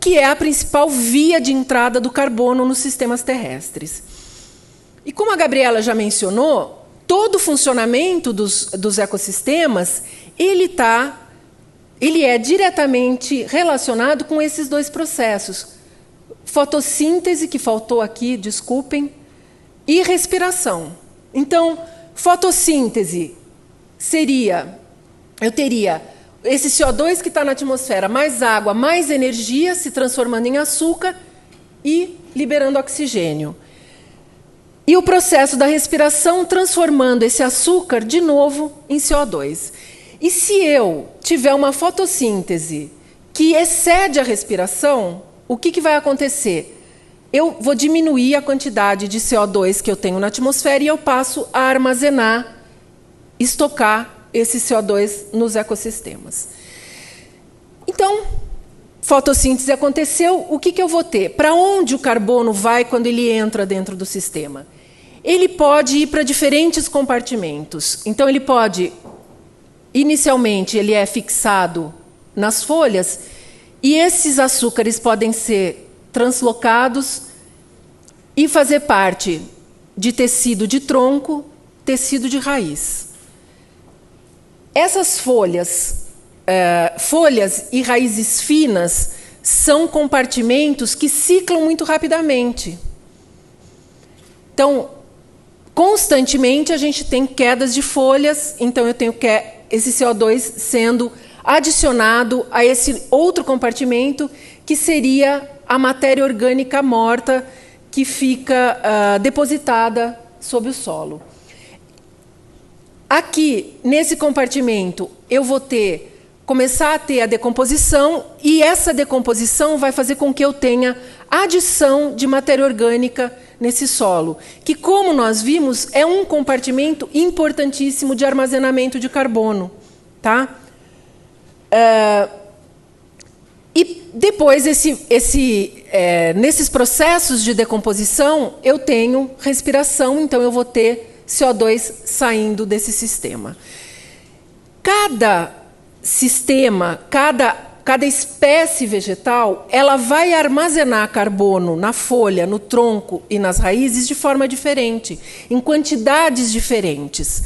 E: Que é a principal via de entrada do carbono nos sistemas terrestres. E como a Gabriela já mencionou, todo o funcionamento dos ecossistemas ele é diretamente relacionado com esses dois processos. Fotossíntese, que faltou aqui, desculpem, e respiração. Então, fotossíntese seria, eu teria esse CO2 que está na atmosfera, mais água, mais energia, se transformando em açúcar e liberando oxigênio. E o processo da respiração transformando esse açúcar de novo em CO2. E se eu tiver uma fotossíntese que excede a respiração, o que vai acontecer? Eu vou diminuir a quantidade de CO2 que eu tenho na atmosfera e eu passo a armazenar, estocar esse CO2 nos ecossistemas. Então, fotossíntese aconteceu, o que eu vou ter? Para onde o carbono vai quando ele entra dentro do sistema? Ele pode ir para diferentes compartimentos. Então, ele pode, inicialmente, ele é fixado nas folhas, e esses açúcares podem ser translocados e fazer parte de tecido de tronco, tecido de raiz. Essas folhas e raízes finas são compartimentos que ciclam muito rapidamente. Então, constantemente a gente tem quedas de folhas, então eu tenho esse CO2 sendo adicionado a esse outro compartimento, que seria a matéria orgânica morta que fica depositada sob o solo. Aqui, nesse compartimento, eu vou começar a ter a decomposição, e essa decomposição vai fazer com que eu tenha adição de matéria orgânica nesse solo, que, como nós vimos, é um compartimento importantíssimo de armazenamento de carbono. Tá? E depois, nesses processos de decomposição, eu tenho respiração, então eu vou ter CO2 saindo desse sistema. Cada sistema, cada espécie vegetal, ela vai armazenar carbono na folha, no tronco e nas raízes de forma diferente, em quantidades diferentes,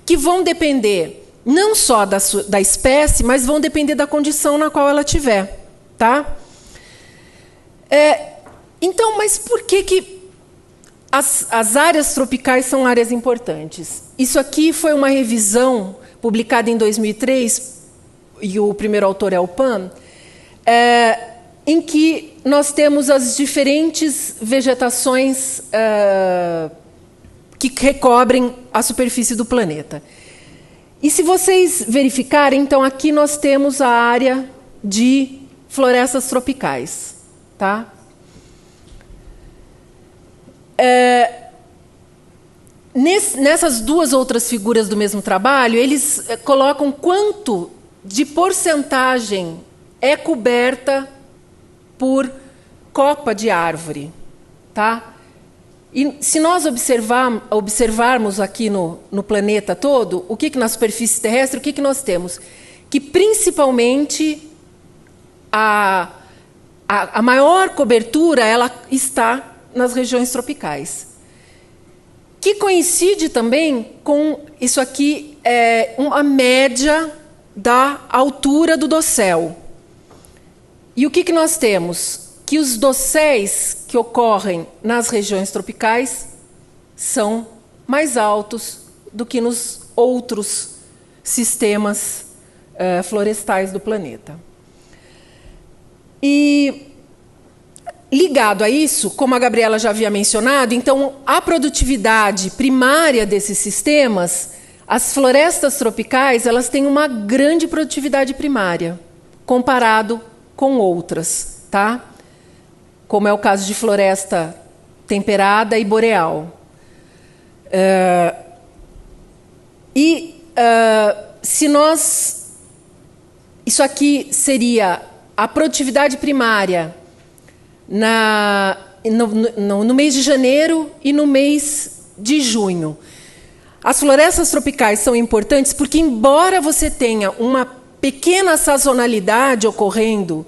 E: que vão depender não só da espécie, mas vão depender da condição na qual ela estiver. Tá? Então, mas por que as áreas tropicais são áreas importantes? Isso aqui foi uma revisão publicada em 2003, e o primeiro autor é o Pan, em que nós temos as diferentes vegetações que recobrem a superfície do planeta. E se vocês verificarem, então, aqui nós temos a área de florestas tropicais. Tá? Nessas duas outras figuras do mesmo trabalho, eles colocam quanto de porcentagem é coberta por copa de árvore. Tá? E se nós observarmos aqui no planeta todo, o que na superfície terrestre, o que nós temos? Que, principalmente, a maior cobertura ela está nas regiões tropicais, que coincide também com isso aqui, uma média da altura do dossel. E o que nós temos? Que os dosséis que ocorrem nas regiões tropicais são mais altos do que nos outros sistemas florestais do planeta. E, ligado a isso, como a Gabriela já havia mencionado, então, a produtividade primária desses sistemas, as florestas tropicais, elas têm uma grande produtividade primária, comparado com outras, tá? Como é o caso de floresta temperada e boreal. Se nós... Isso aqui seria a produtividade primária no mês de janeiro e no mês de junho. As florestas tropicais são importantes porque, embora você tenha uma pequena sazonalidade ocorrendo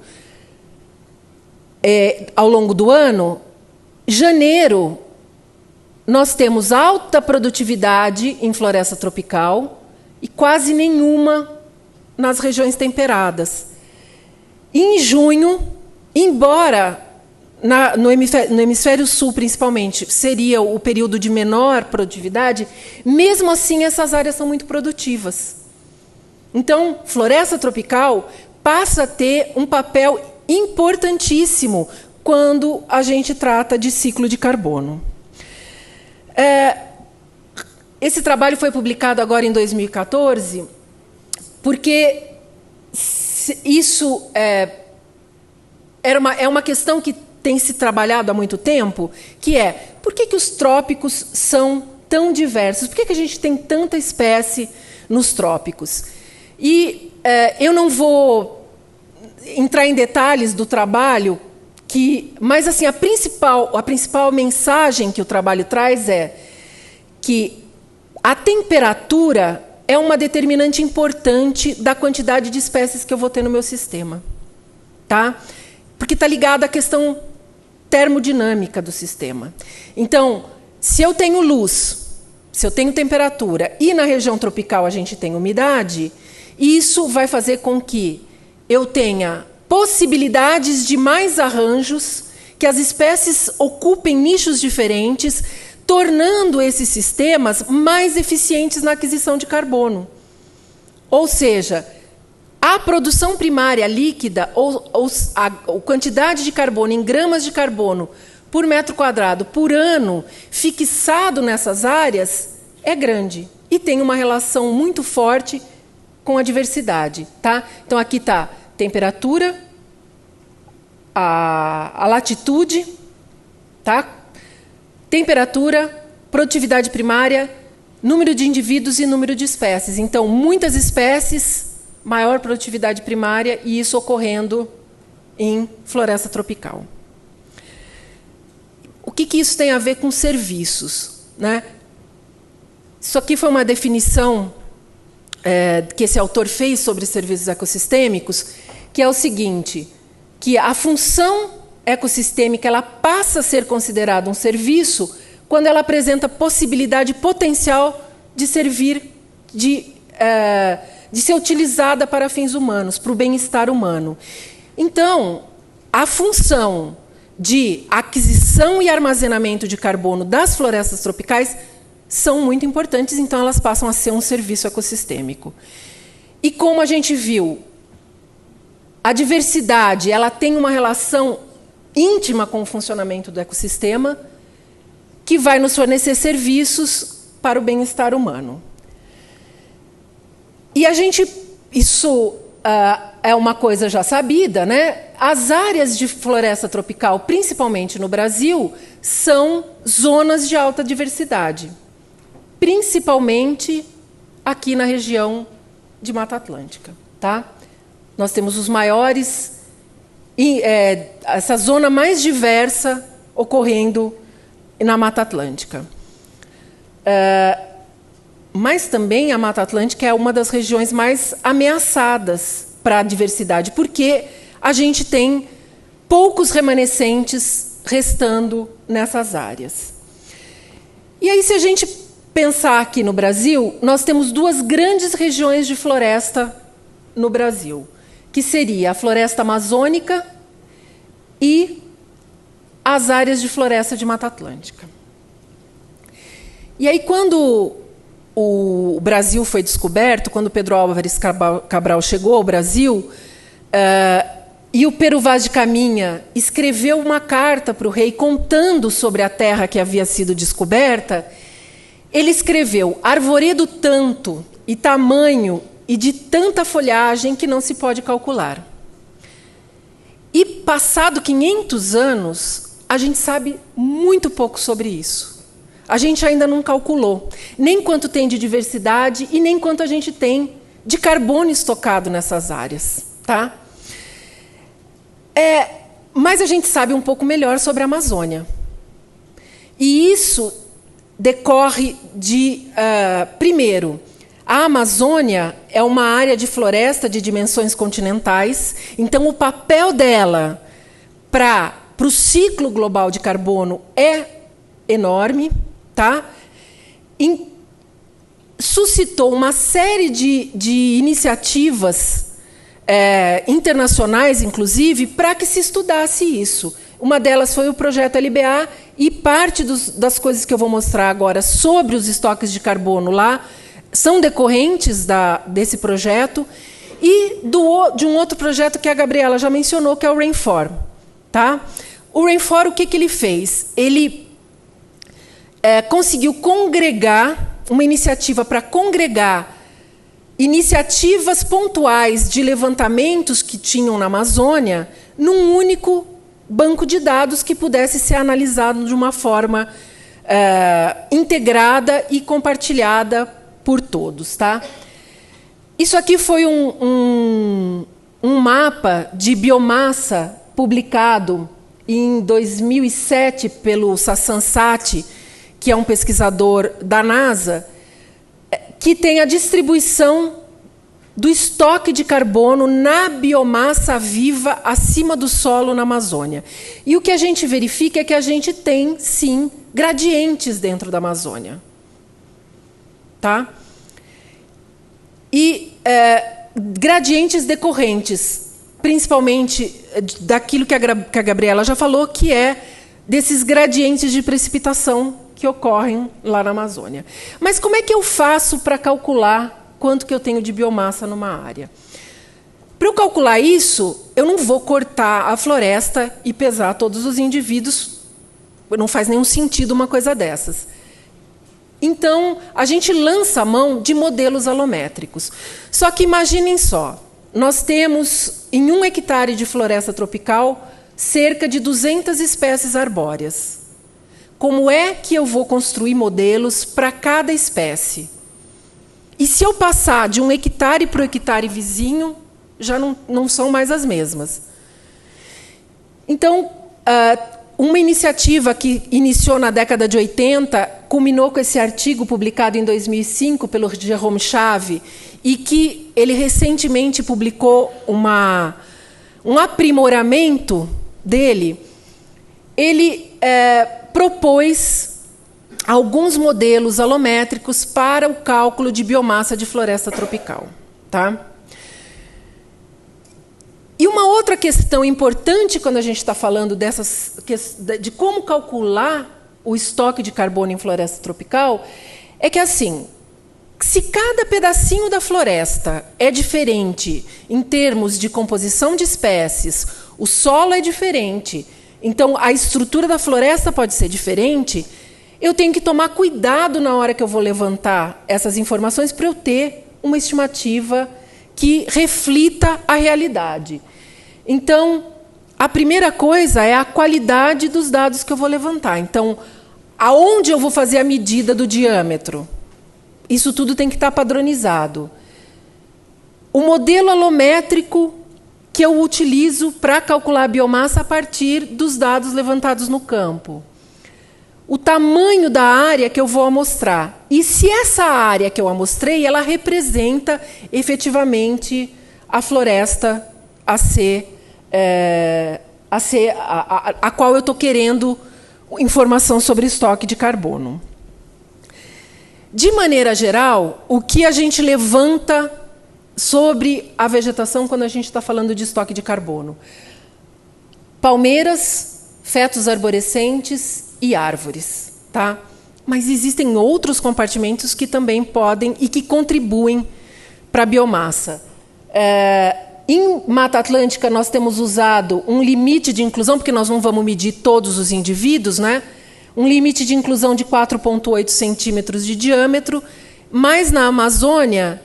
E: ao longo do ano, janeiro nós temos alta produtividade em floresta tropical e quase nenhuma nas regiões temperadas. E em junho, embora no hemisfério sul, principalmente, seria o período de menor produtividade, mesmo assim essas áreas são muito produtivas. Então, floresta tropical passa a ter um papel importantíssimo quando a gente trata de ciclo de carbono. Esse trabalho foi publicado agora em 2014, porque isso é uma questão que tem se trabalhado há muito tempo, que é, por que os trópicos são tão diversos? Por que a gente tem tanta espécie nos trópicos? E eu não vou entrar em detalhes do trabalho, mas assim, a principal mensagem que o trabalho traz é que a temperatura é uma determinante importante da quantidade de espécies que eu vou ter no meu sistema. Tá? Porque está ligada à questão termodinâmica do sistema. Então, se eu tenho luz, se eu tenho temperatura, e na região tropical a gente tem umidade, isso vai fazer com que eu tenha possibilidades de mais arranjos, que as espécies ocupem nichos diferentes, tornando esses sistemas mais eficientes na aquisição de carbono. Ou seja, a produção primária líquida, a quantidade de carbono em gramas de carbono por metro quadrado por ano fixado nessas áreas é grande e tem uma relação muito forte com a diversidade. Tá? Então, aqui está temperatura, a latitude, tá? Temperatura, produtividade primária, número de indivíduos e número de espécies. Então, muitas espécies, maior produtividade primária, e isso ocorrendo em floresta tropical. O que isso tem a ver com serviços? Né? Isso aqui foi uma definição que esse autor fez sobre serviços ecossistêmicos, que é o seguinte, que a função ecossistêmica ela passa a ser considerada um serviço quando ela apresenta possibilidade potencial de servir, de ser utilizada para fins humanos, para o bem-estar humano. Então, a função de aquisição e armazenamento de carbono das florestas tropicais são muito importantes, então elas passam a ser um serviço ecossistêmico. E como a gente viu, a diversidade ela tem uma relação íntima com o funcionamento do ecossistema, que vai nos fornecer serviços para o bem-estar humano. E isso é uma coisa já sabida, né? As áreas de floresta tropical, principalmente no Brasil, são zonas de alta diversidade, principalmente aqui na região de Mata Atlântica. Tá? Nós temos os maiores, essa zona mais diversa ocorrendo na Mata Atlântica. Mas também a Mata Atlântica é uma das regiões mais ameaçadas para a diversidade, porque a gente tem poucos remanescentes restando nessas áreas. E aí, se a gente pensar aqui no Brasil, nós temos duas grandes regiões de floresta no Brasil, que seria a floresta amazônica e as áreas de floresta de Mata Atlântica. E aí, quando o Brasil foi descoberto, quando Pedro Álvares Cabral chegou ao Brasil, e o Pero Vaz de Caminha escreveu uma carta para o rei contando sobre a terra que havia sido descoberta, ele escreveu: arvoredo tanto e tamanho e de tanta folhagem que não se pode calcular. E, passado 500 anos, a gente sabe muito pouco sobre isso. A gente ainda não calculou nem quanto tem de diversidade e nem quanto a gente tem de carbono estocado nessas áreas. Tá? Mas a gente sabe um pouco melhor sobre a Amazônia. E isso decorre de, primeiro, a Amazônia é uma área de floresta de dimensões continentais, então o papel dela para o ciclo global de carbono é enorme. Tá? Suscitou uma série de iniciativas internacionais, inclusive, para que se estudasse isso. Uma delas foi o projeto LBA, e parte das coisas que eu vou mostrar agora sobre os estoques de carbono lá são decorrentes desse projeto e de um outro projeto que a Gabriela já mencionou, que é o Rainfor. Tá? O Rainfor, o que ele fez? Ele conseguiu congregar uma iniciativa para congregar iniciativas pontuais de levantamentos que tinham na Amazônia num único banco de dados que pudesse ser analisado de uma forma integrada e compartilhada por todos. Tá? Isso aqui foi um mapa de biomassa publicado em 2007 pelo Sasan Sati, que é um pesquisador da NASA, que tem a distribuição do estoque de carbono na biomassa viva acima do solo na Amazônia. E o que a gente verifica é que a gente tem, sim, gradientes dentro da Amazônia. Tá? E gradientes decorrentes, principalmente daquilo que a Gabriela já falou, que é desses gradientes de precipitação que ocorrem lá na Amazônia. Mas como é que eu faço para calcular quanto que eu tenho de biomassa numa área? Para eu calcular isso, eu não vou cortar a floresta e pesar todos os indivíduos. Não faz nenhum sentido uma coisa dessas. Então, a gente lança a mão de modelos alométricos. Só que imaginem só, nós temos, em 1 hectare de floresta tropical, cerca de 200 espécies arbóreas. Como é que eu vou construir modelos para cada espécie? E se eu passar de 1 hectare para o hectare vizinho, já não são mais as mesmas. Então, uma iniciativa que iniciou na década de 80, culminou com esse artigo publicado em 2005 pelo Jerome Chave, e que ele recentemente publicou um aprimoramento dele. Ele propôs alguns modelos alométricos para o cálculo de biomassa de floresta tropical. Tá? E uma outra questão importante quando a gente está falando de como calcular o estoque de carbono em floresta tropical é que, assim, se cada pedacinho da floresta é diferente em termos de composição de espécies, o solo é diferente, então a estrutura da floresta pode ser diferente, eu tenho que tomar cuidado na hora que eu vou levantar essas informações para eu ter uma estimativa que reflita a realidade. Então, a primeira coisa é a qualidade dos dados que eu vou levantar. Então, aonde eu vou fazer a medida do diâmetro? Isso tudo tem que estar padronizado. O modelo alométrico que eu utilizo para calcular a biomassa a partir dos dados levantados no campo. O tamanho da área que eu vou amostrar. E se essa área que eu amostrei, ela representa efetivamente a floresta a qual eu estou querendo informação sobre estoque de carbono. De maneira geral, o que a gente levanta sobre a vegetação quando a gente está falando de estoque de carbono? Palmeiras, fetos arborescentes e árvores. Tá? Mas existem outros compartimentos que também podem e que contribuem para a biomassa. Em Mata Atlântica, nós temos usado um limite de inclusão, porque nós não vamos medir todos os indivíduos, né? Um limite de inclusão de 4,8 centímetros de diâmetro, mas na Amazônia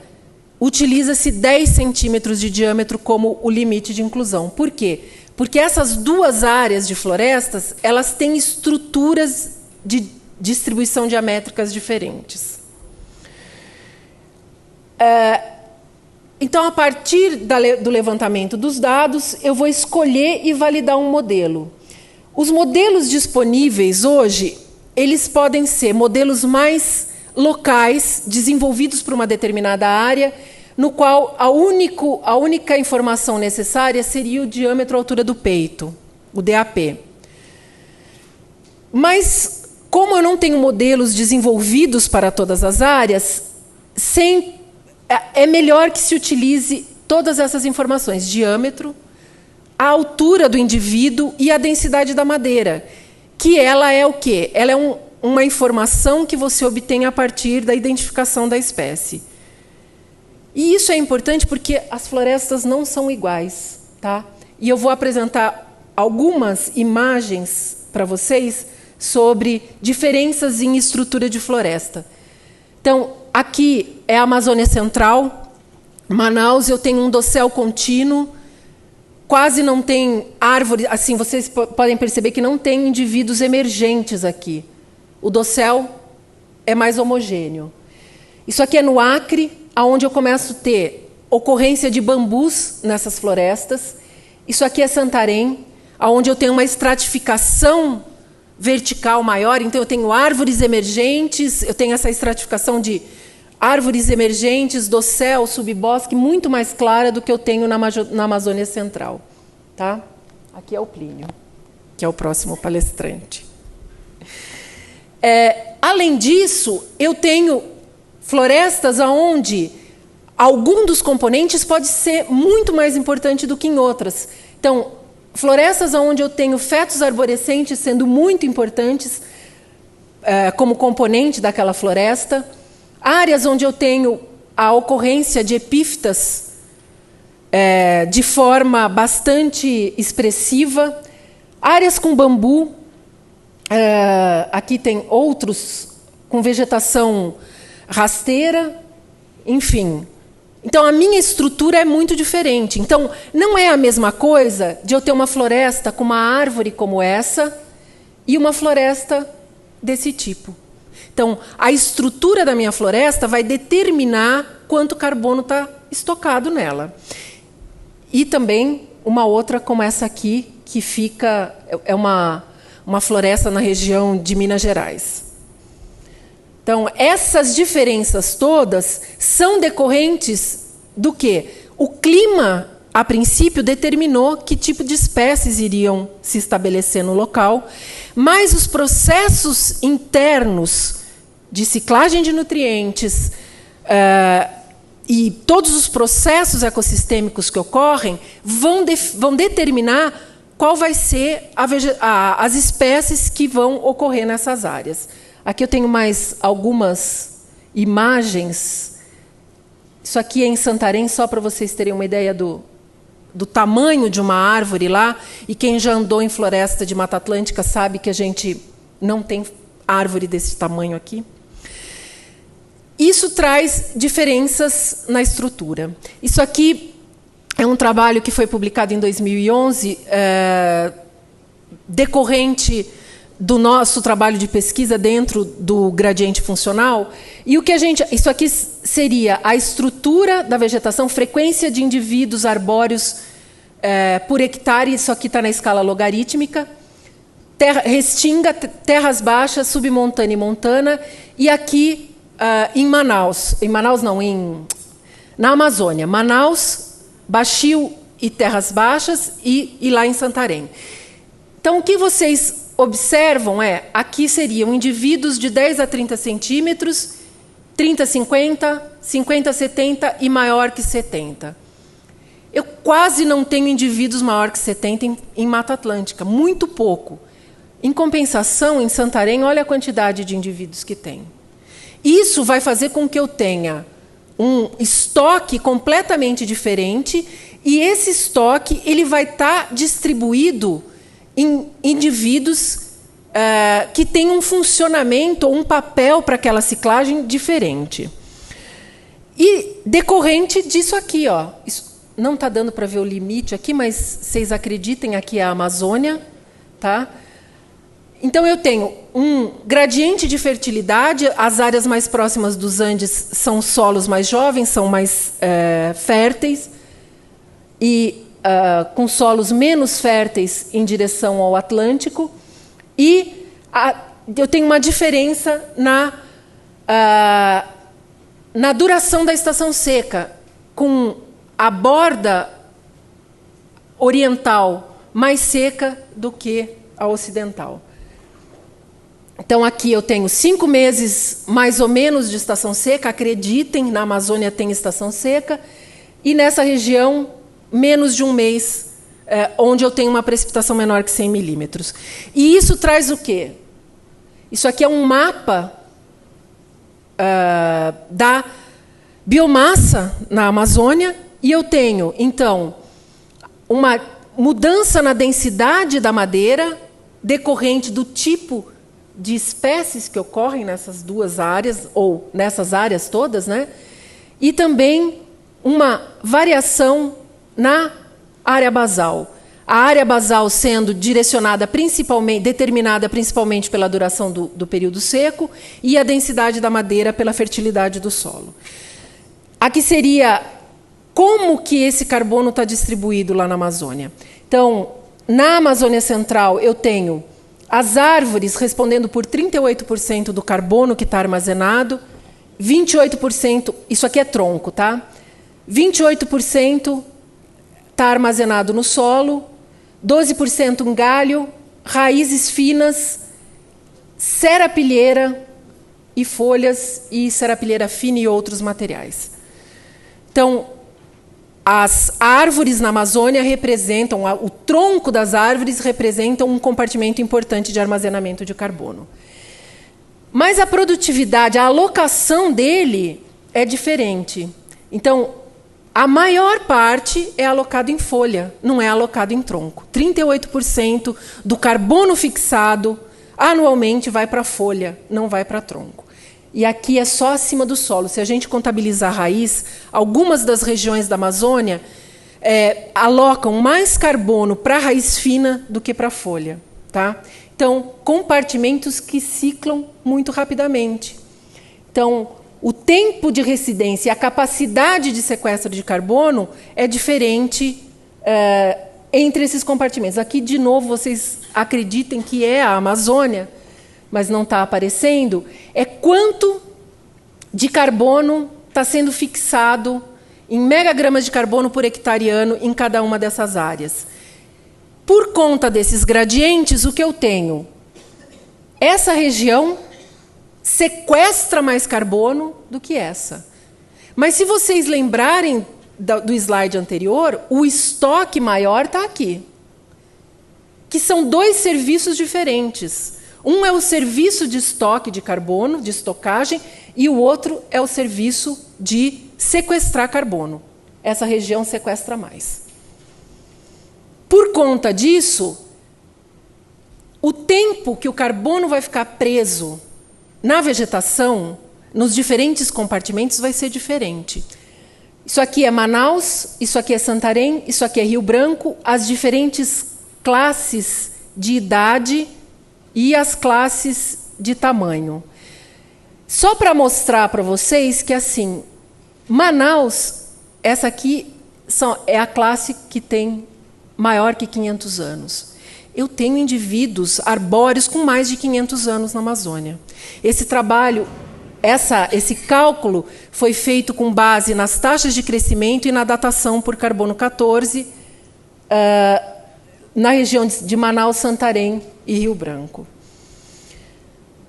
E: utiliza-se 10 centímetros de diâmetro como o limite de inclusão. Por quê? Porque essas duas áreas de florestas elas têm estruturas de distribuição diamétricas diferentes. Então, a partir do levantamento dos dados, eu vou escolher e validar um modelo. Os modelos disponíveis hoje, eles podem ser modelos mais locais, desenvolvidos para uma determinada área, no qual a única informação necessária seria o diâmetro à altura do peito, o DAP. Mas, como eu não tenho modelos desenvolvidos para todas as áreas, é melhor que se utilize todas essas informações: diâmetro, a altura do indivíduo e a densidade da madeira, que ela é o quê? Ela é uma informação que você obtém a partir da identificação da espécie. E isso é importante porque as florestas não são iguais. Tá? E eu vou apresentar algumas imagens para vocês sobre diferenças em estrutura de floresta. Então, aqui é a Amazônia Central. Manaus, eu tenho um dossel contínuo. Quase não tem árvore. Assim, vocês podem perceber que não tem indivíduos emergentes aqui. O dossel é mais homogêneo. Isso aqui é no Acre, onde eu começo a ter ocorrência de bambus nessas florestas. Isso aqui é Santarém, onde eu tenho uma estratificação vertical maior. Então, eu tenho árvores emergentes, eu tenho essa estratificação de árvores emergentes, dossel, subbosque, muito mais clara do que eu tenho na Amazônia Central. Tá? Aqui é o Plínio, que é o próximo palestrante. Além disso, eu tenho florestas onde algum dos componentes pode ser muito mais importante do que em outras. Então, florestas onde eu tenho fetos arborescentes sendo muito importantes como componente daquela floresta, áreas onde eu tenho a ocorrência de epífitas de forma bastante expressiva, áreas com bambu, aqui tem outros com vegetação rasteira, enfim. Então, a minha estrutura é muito diferente. Então, não é a mesma coisa de eu ter uma floresta com uma árvore como essa e uma floresta desse tipo. Então, a estrutura da minha floresta vai determinar quanto carbono está estocado nela. E também uma outra como essa aqui, que é uma floresta na região de Minas Gerais. Então, essas diferenças todas são decorrentes do quê? O clima, a princípio, determinou que tipo de espécies iriam se estabelecer no local, mas os processos internos de ciclagem de nutrientes e todos os processos ecossistêmicos que ocorrem vão determinar qual vai ser as espécies que vão ocorrer nessas áreas. Aqui eu tenho mais algumas imagens. Isso aqui é em Santarém, só para vocês terem uma ideia do tamanho de uma árvore lá. E quem já andou em floresta de Mata Atlântica sabe que a gente não tem árvore desse tamanho aqui. Isso traz diferenças na estrutura. Isso aqui é um trabalho que foi publicado em 2011, decorrente do nosso trabalho de pesquisa dentro do gradiente funcional. E o que isso aqui seria a estrutura da vegetação, frequência de indivíduos arbóreos por hectare. Isso aqui está na escala logarítmica. Restinga, terras baixas, submontana e montana. E aqui em Manaus, na Amazônia, Manaus, Baixio e terras baixas, e lá em Santarém. Então, o que vocês observam aqui seriam indivíduos de 10 a 30 centímetros, 30 a 50, 50 a 70 e maior que 70. Eu quase não tenho indivíduos maior que 70 em Mata Atlântica, muito pouco. Em compensação, em Santarém, olha a quantidade de indivíduos que tem. Isso vai fazer com que eu tenha um estoque completamente diferente, e esse estoque ele vai estar distribuído em indivíduos que têm um funcionamento ou um papel para aquela ciclagem diferente. E decorrente disso aqui, isso não está dando para ver o limite aqui, mas vocês acreditem, aqui é a Amazônia, tá? Então, eu tenho um gradiente de fertilidade. As áreas mais próximas dos Andes são solos mais jovens, são mais férteis, e com solos menos férteis em direção ao Atlântico. E eu tenho uma diferença na duração da estação seca, com a borda oriental mais seca do que a ocidental. Então, aqui eu tenho 5 meses, mais ou menos, de estação seca. Acreditem, na Amazônia tem estação seca. E, nessa região, menos de um mês, onde eu tenho uma precipitação menor que 100 milímetros. E isso traz o quê? Isso aqui é um mapa da biomassa na Amazônia. E eu tenho, então, uma mudança na densidade da madeira, decorrente do tipo de espécies que ocorrem nessas duas áreas, ou nessas áreas todas, né? E também uma variação na área basal. A área basal sendo determinada principalmente pela duração do período seco, e a densidade da madeira pela fertilidade do solo. Aqui seria como que esse carbono está distribuído lá na Amazônia. Então, na Amazônia Central, eu tenho as árvores respondendo por 38% do carbono que está armazenado, 28%, isso aqui é tronco, tá? 28% está armazenado no solo, 12% em galho, raízes finas, serapilheira e folhas, e serapilheira fina e outros materiais. Então, as árvores na Amazônia representam, o tronco das árvores representa um compartimento importante de armazenamento de carbono. Mas a produtividade, a alocação dele é diferente. Então, a maior parte é alocado em folha, não é alocado em tronco. 38% do carbono fixado anualmente vai para a folha, não vai para tronco. E aqui é só acima do solo. Se a gente contabilizar a raiz, algumas das regiões da Amazônia alocam mais carbono para a raiz fina do que para a folha. Tá? Então, compartimentos que ciclam muito rapidamente. Então, o tempo de residência e a capacidade de sequestro de carbono é diferente entre esses compartimentos. Aqui, de novo, vocês acreditem que é a Amazônia, mas não está aparecendo, é quanto de carbono está sendo fixado em megagramas de carbono por hectare ano em cada uma dessas áreas. Por conta desses gradientes, o que eu tenho? Essa região sequestra mais carbono do que essa. Mas se vocês lembrarem do slide anterior, o estoque maior está aqui, que são 2 serviços diferentes. Um é o serviço de estoque de carbono, de estocagem, e o outro é o serviço de sequestrar carbono. Essa região sequestra mais. Por conta disso, o tempo que o carbono vai ficar preso na vegetação, nos diferentes compartimentos, vai ser diferente. Isso aqui é Manaus, isso aqui é Santarém, isso aqui é Rio Branco, as diferentes classes de idade e as classes de tamanho. Só para mostrar para vocês que, assim, Manaus, essa aqui é a classe que tem maior que 500 anos. Eu tenho indivíduos arbóreos com mais de 500 anos na Amazônia. Esse trabalho, esse cálculo foi feito com base nas taxas de crescimento e na datação por carbono 14, na região de Manaus, Santarém e Rio Branco.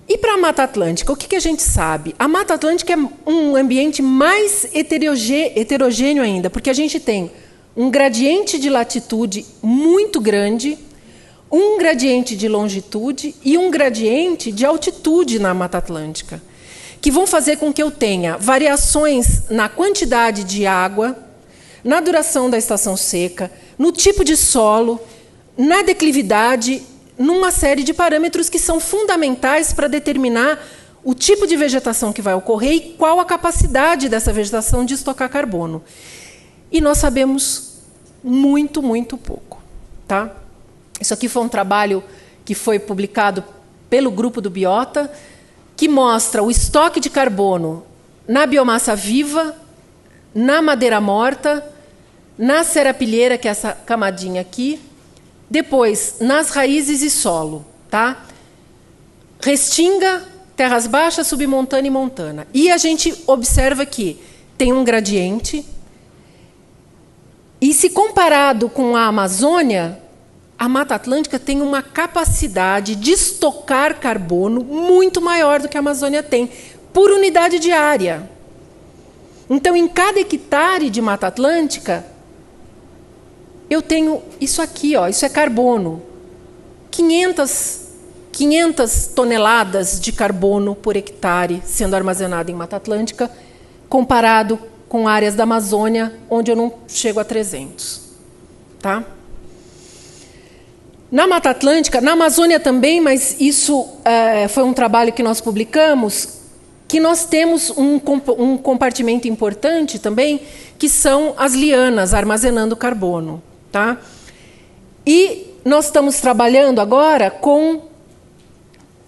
E: E para a Mata Atlântica, o que a gente sabe? A Mata Atlântica é um ambiente mais heterogêneo ainda, porque a gente tem um gradiente de latitude muito grande, um gradiente de longitude e um gradiente de altitude na Mata Atlântica, que vão fazer com que eu tenha variações na quantidade de água, na duração da estação seca, no tipo de solo, na declividade, numa série de parâmetros que são fundamentais para determinar o tipo de vegetação que vai ocorrer e qual a capacidade dessa vegetação de estocar carbono. E nós sabemos muito, muito pouco. Tá? Isso aqui foi um trabalho que foi publicado pelo grupo do Biota, que mostra o estoque de carbono na biomassa viva, na madeira morta, na serapilheira, que é essa camadinha aqui, depois nas raízes e solo. Tá? Restinga, terras baixas, submontana e montana. E a gente observa que tem um gradiente, e se comparado com a Amazônia, a Mata Atlântica tem uma capacidade de estocar carbono muito maior do que a Amazônia tem, por unidade de área. Então, em cada hectare de Mata Atlântica, eu tenho isso aqui, ó, isso é carbono. 500 toneladas de carbono por hectare sendo armazenado em Mata Atlântica, comparado com áreas da Amazônia, onde eu não chego a 300. Tá? Na Mata Atlântica, na Amazônia também, mas isso foi um trabalho que nós publicamos, que nós temos um compartimento importante também, que são as lianas armazenando carbono. Tá? E nós estamos trabalhando agora com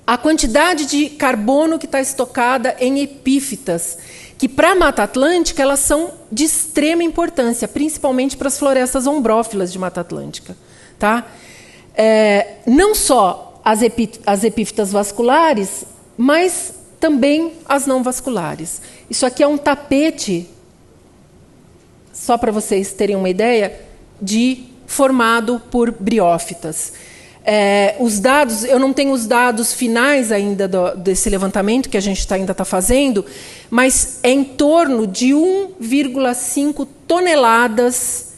E: a quantidade de carbono que está estocada em epífitas, que para a Mata Atlântica elas são de extrema importância, principalmente para as florestas ombrófilas de Mata Atlântica. Tá? Não só as epífitas vasculares, mas também as não vasculares. Isso aqui é um tapete, só para vocês terem uma ideia, formado por briófitas. Os dados, eu não tenho os dados finais ainda desse levantamento que a gente ainda está fazendo, mas é em torno de 1,5 toneladas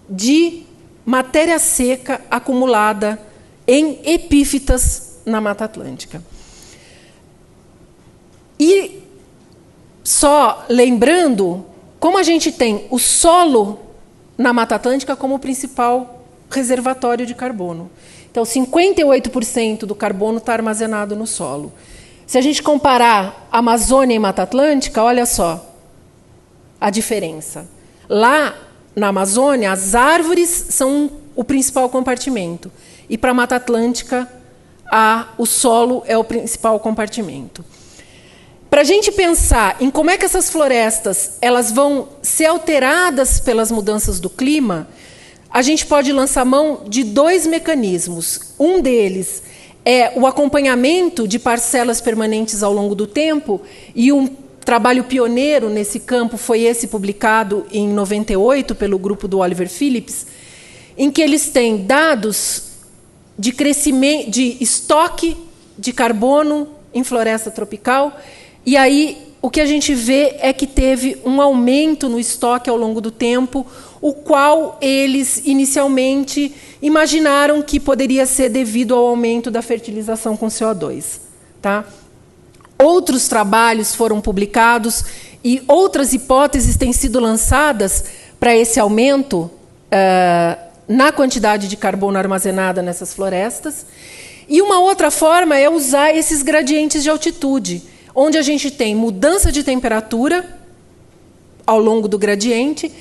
E: de matéria seca acumulada em epífitas na Mata Atlântica. E só lembrando, como a gente tem o solo na Mata Atlântica como o principal reservatório de carbono. Então, 58% do carbono está armazenado no solo. Se a gente comparar Amazônia e Mata Atlântica, olha só a diferença. Lá, na Amazônia, as árvores são o principal compartimento. E, para a Mata Atlântica, o solo é o principal compartimento. Para a gente pensar em como é que essas florestas elas vão ser alteradas pelas mudanças do clima, a gente pode lançar mão de 2 mecanismos. Um deles é o acompanhamento de parcelas permanentes ao longo do tempo, e um trabalho pioneiro nesse campo foi esse publicado em 98 pelo grupo do Oliver Phillips, em que eles têm dados de crescimento, de estoque de carbono em floresta tropical, e aí o que a gente vê é que teve um aumento no estoque ao longo do tempo, o qual eles inicialmente imaginaram que poderia ser devido ao aumento da fertilização com CO2. Tá? Outros trabalhos foram publicados e outras hipóteses têm sido lançadas para esse aumento na quantidade de carbono armazenada nessas florestas. E uma outra forma é usar esses gradientes de altitude, onde a gente tem mudança de temperatura ao longo do gradiente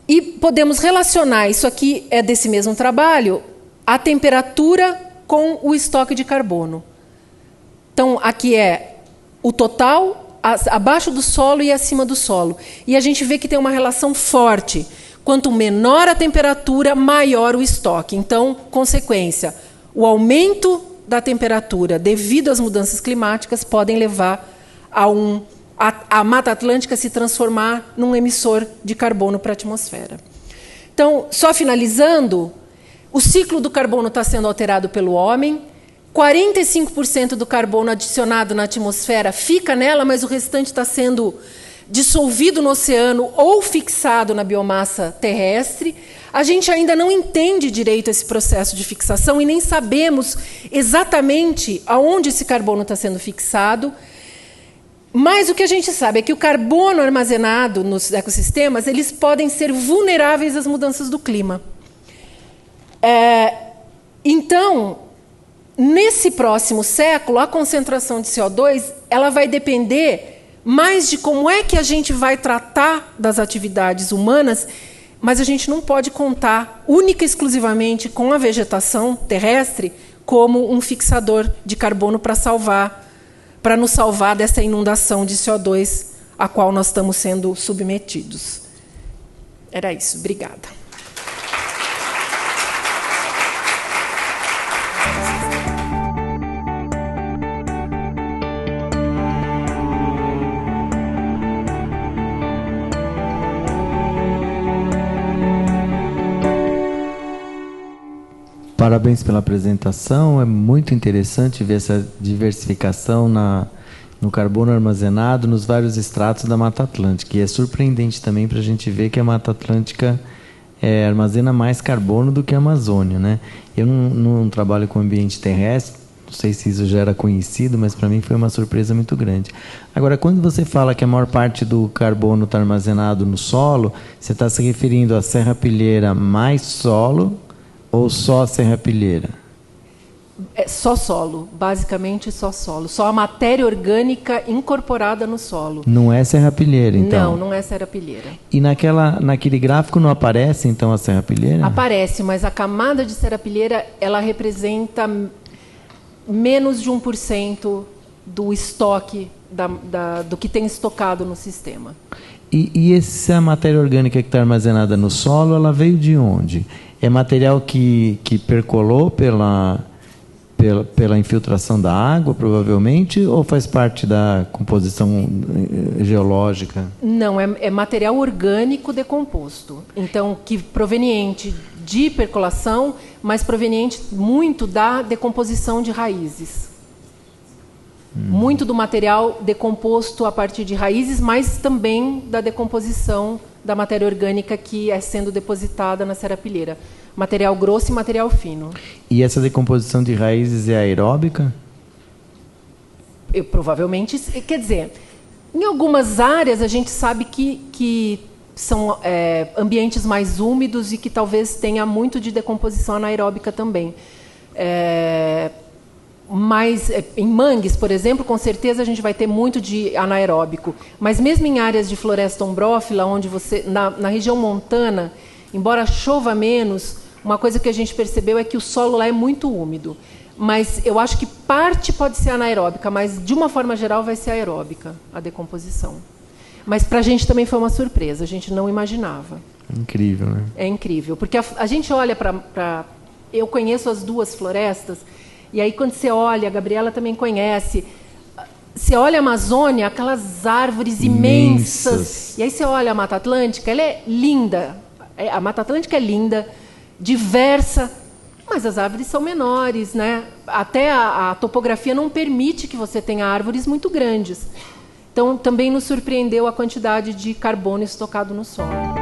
E: e podemos relacionar, isso aqui é desse mesmo trabalho, a temperatura com o estoque de carbono. Então, aqui é o total, abaixo do solo e acima do solo. E a gente vê que tem uma relação forte. Quanto menor a temperatura, maior o estoque. Então, consequência, o aumento da temperatura devido às mudanças climáticas podem levar a Mata Atlântica se transformar num emissor de carbono para a atmosfera. Então, só finalizando, o ciclo do carbono está sendo alterado pelo homem, 45% do carbono adicionado na atmosfera fica nela, mas o restante está sendo dissolvido no oceano ou fixado na biomassa terrestre. A gente ainda não entende direito esse processo de fixação e nem sabemos exatamente aonde esse carbono está sendo fixado. Mas o que a gente sabe é que o carbono armazenado nos ecossistemas eles podem ser vulneráveis às mudanças do clima. Então, nesse próximo século, a concentração de CO2 ela vai depender mais de como é que a gente vai tratar das atividades humanas, mas a gente não pode contar única e exclusivamente com a vegetação terrestre como um fixador de carbono para nos salvar dessa inundação de CO2 a qual nós estamos sendo submetidos. Era isso. Obrigada.
F: Parabéns pela apresentação, é muito interessante ver essa diversificação no carbono armazenado nos vários estratos da Mata Atlântica. E é surpreendente também para a gente ver que a Mata Atlântica armazena mais carbono do que a Amazônia, né? Eu não trabalho com ambiente terrestre, não sei se isso já era conhecido, mas para mim foi uma surpresa muito grande. Agora, quando você fala que a maior parte do carbono está armazenado no solo, você está se referindo à serrapilheira mais solo ou só a serrapilheira?
E: É só solo, basicamente só solo. Só a matéria orgânica incorporada no solo.
F: Não é serrapilheira, então?
E: Não é serrapilheira.
F: E naquele gráfico não aparece, então, a serrapilheira?
E: Aparece, mas a camada de serrapilheira ela representa menos de 1% do estoque do que tem estocado no sistema.
F: E essa matéria orgânica que está armazenada no solo, ela veio de onde? É material que percolou pela infiltração da água, provavelmente, ou faz parte da composição geológica? Não,
E: é material orgânico decomposto. Então, que proveniente de percolação, mas proveniente muito da decomposição de raízes. Muito do material decomposto a partir de raízes, mas também da decomposição da matéria orgânica que é sendo depositada na serrapilheira. Material grosso e material fino.
F: E essa decomposição de raízes é aeróbica?
E: Provavelmente, quer dizer, em algumas áreas a gente sabe que são ambientes mais úmidos e que talvez tenha muito de decomposição anaeróbica também. Mas em mangues, por exemplo, com certeza a gente vai ter muito de anaeróbico. Mas mesmo em áreas de floresta ombrófila, onde na região montana, embora chova menos, uma coisa que a gente percebeu é que o solo lá é muito úmido. Mas eu acho que parte pode ser anaeróbica, mas de uma forma geral vai ser aeróbica a decomposição. Mas para a gente também foi uma surpresa, a gente não imaginava.
F: Incrível, né?
E: É incrível, porque a gente olha para... Eu conheço as duas florestas, e aí quando você olha, a Gabriela também conhece, você olha a Amazônia, aquelas árvores imensas. E aí você olha a Mata Atlântica, ela é linda. A Mata Atlântica é linda, diversa, mas as árvores são menores, né? Até a topografia não permite que você tenha árvores muito grandes. Então, também nos surpreendeu a quantidade de carbono estocado no solo.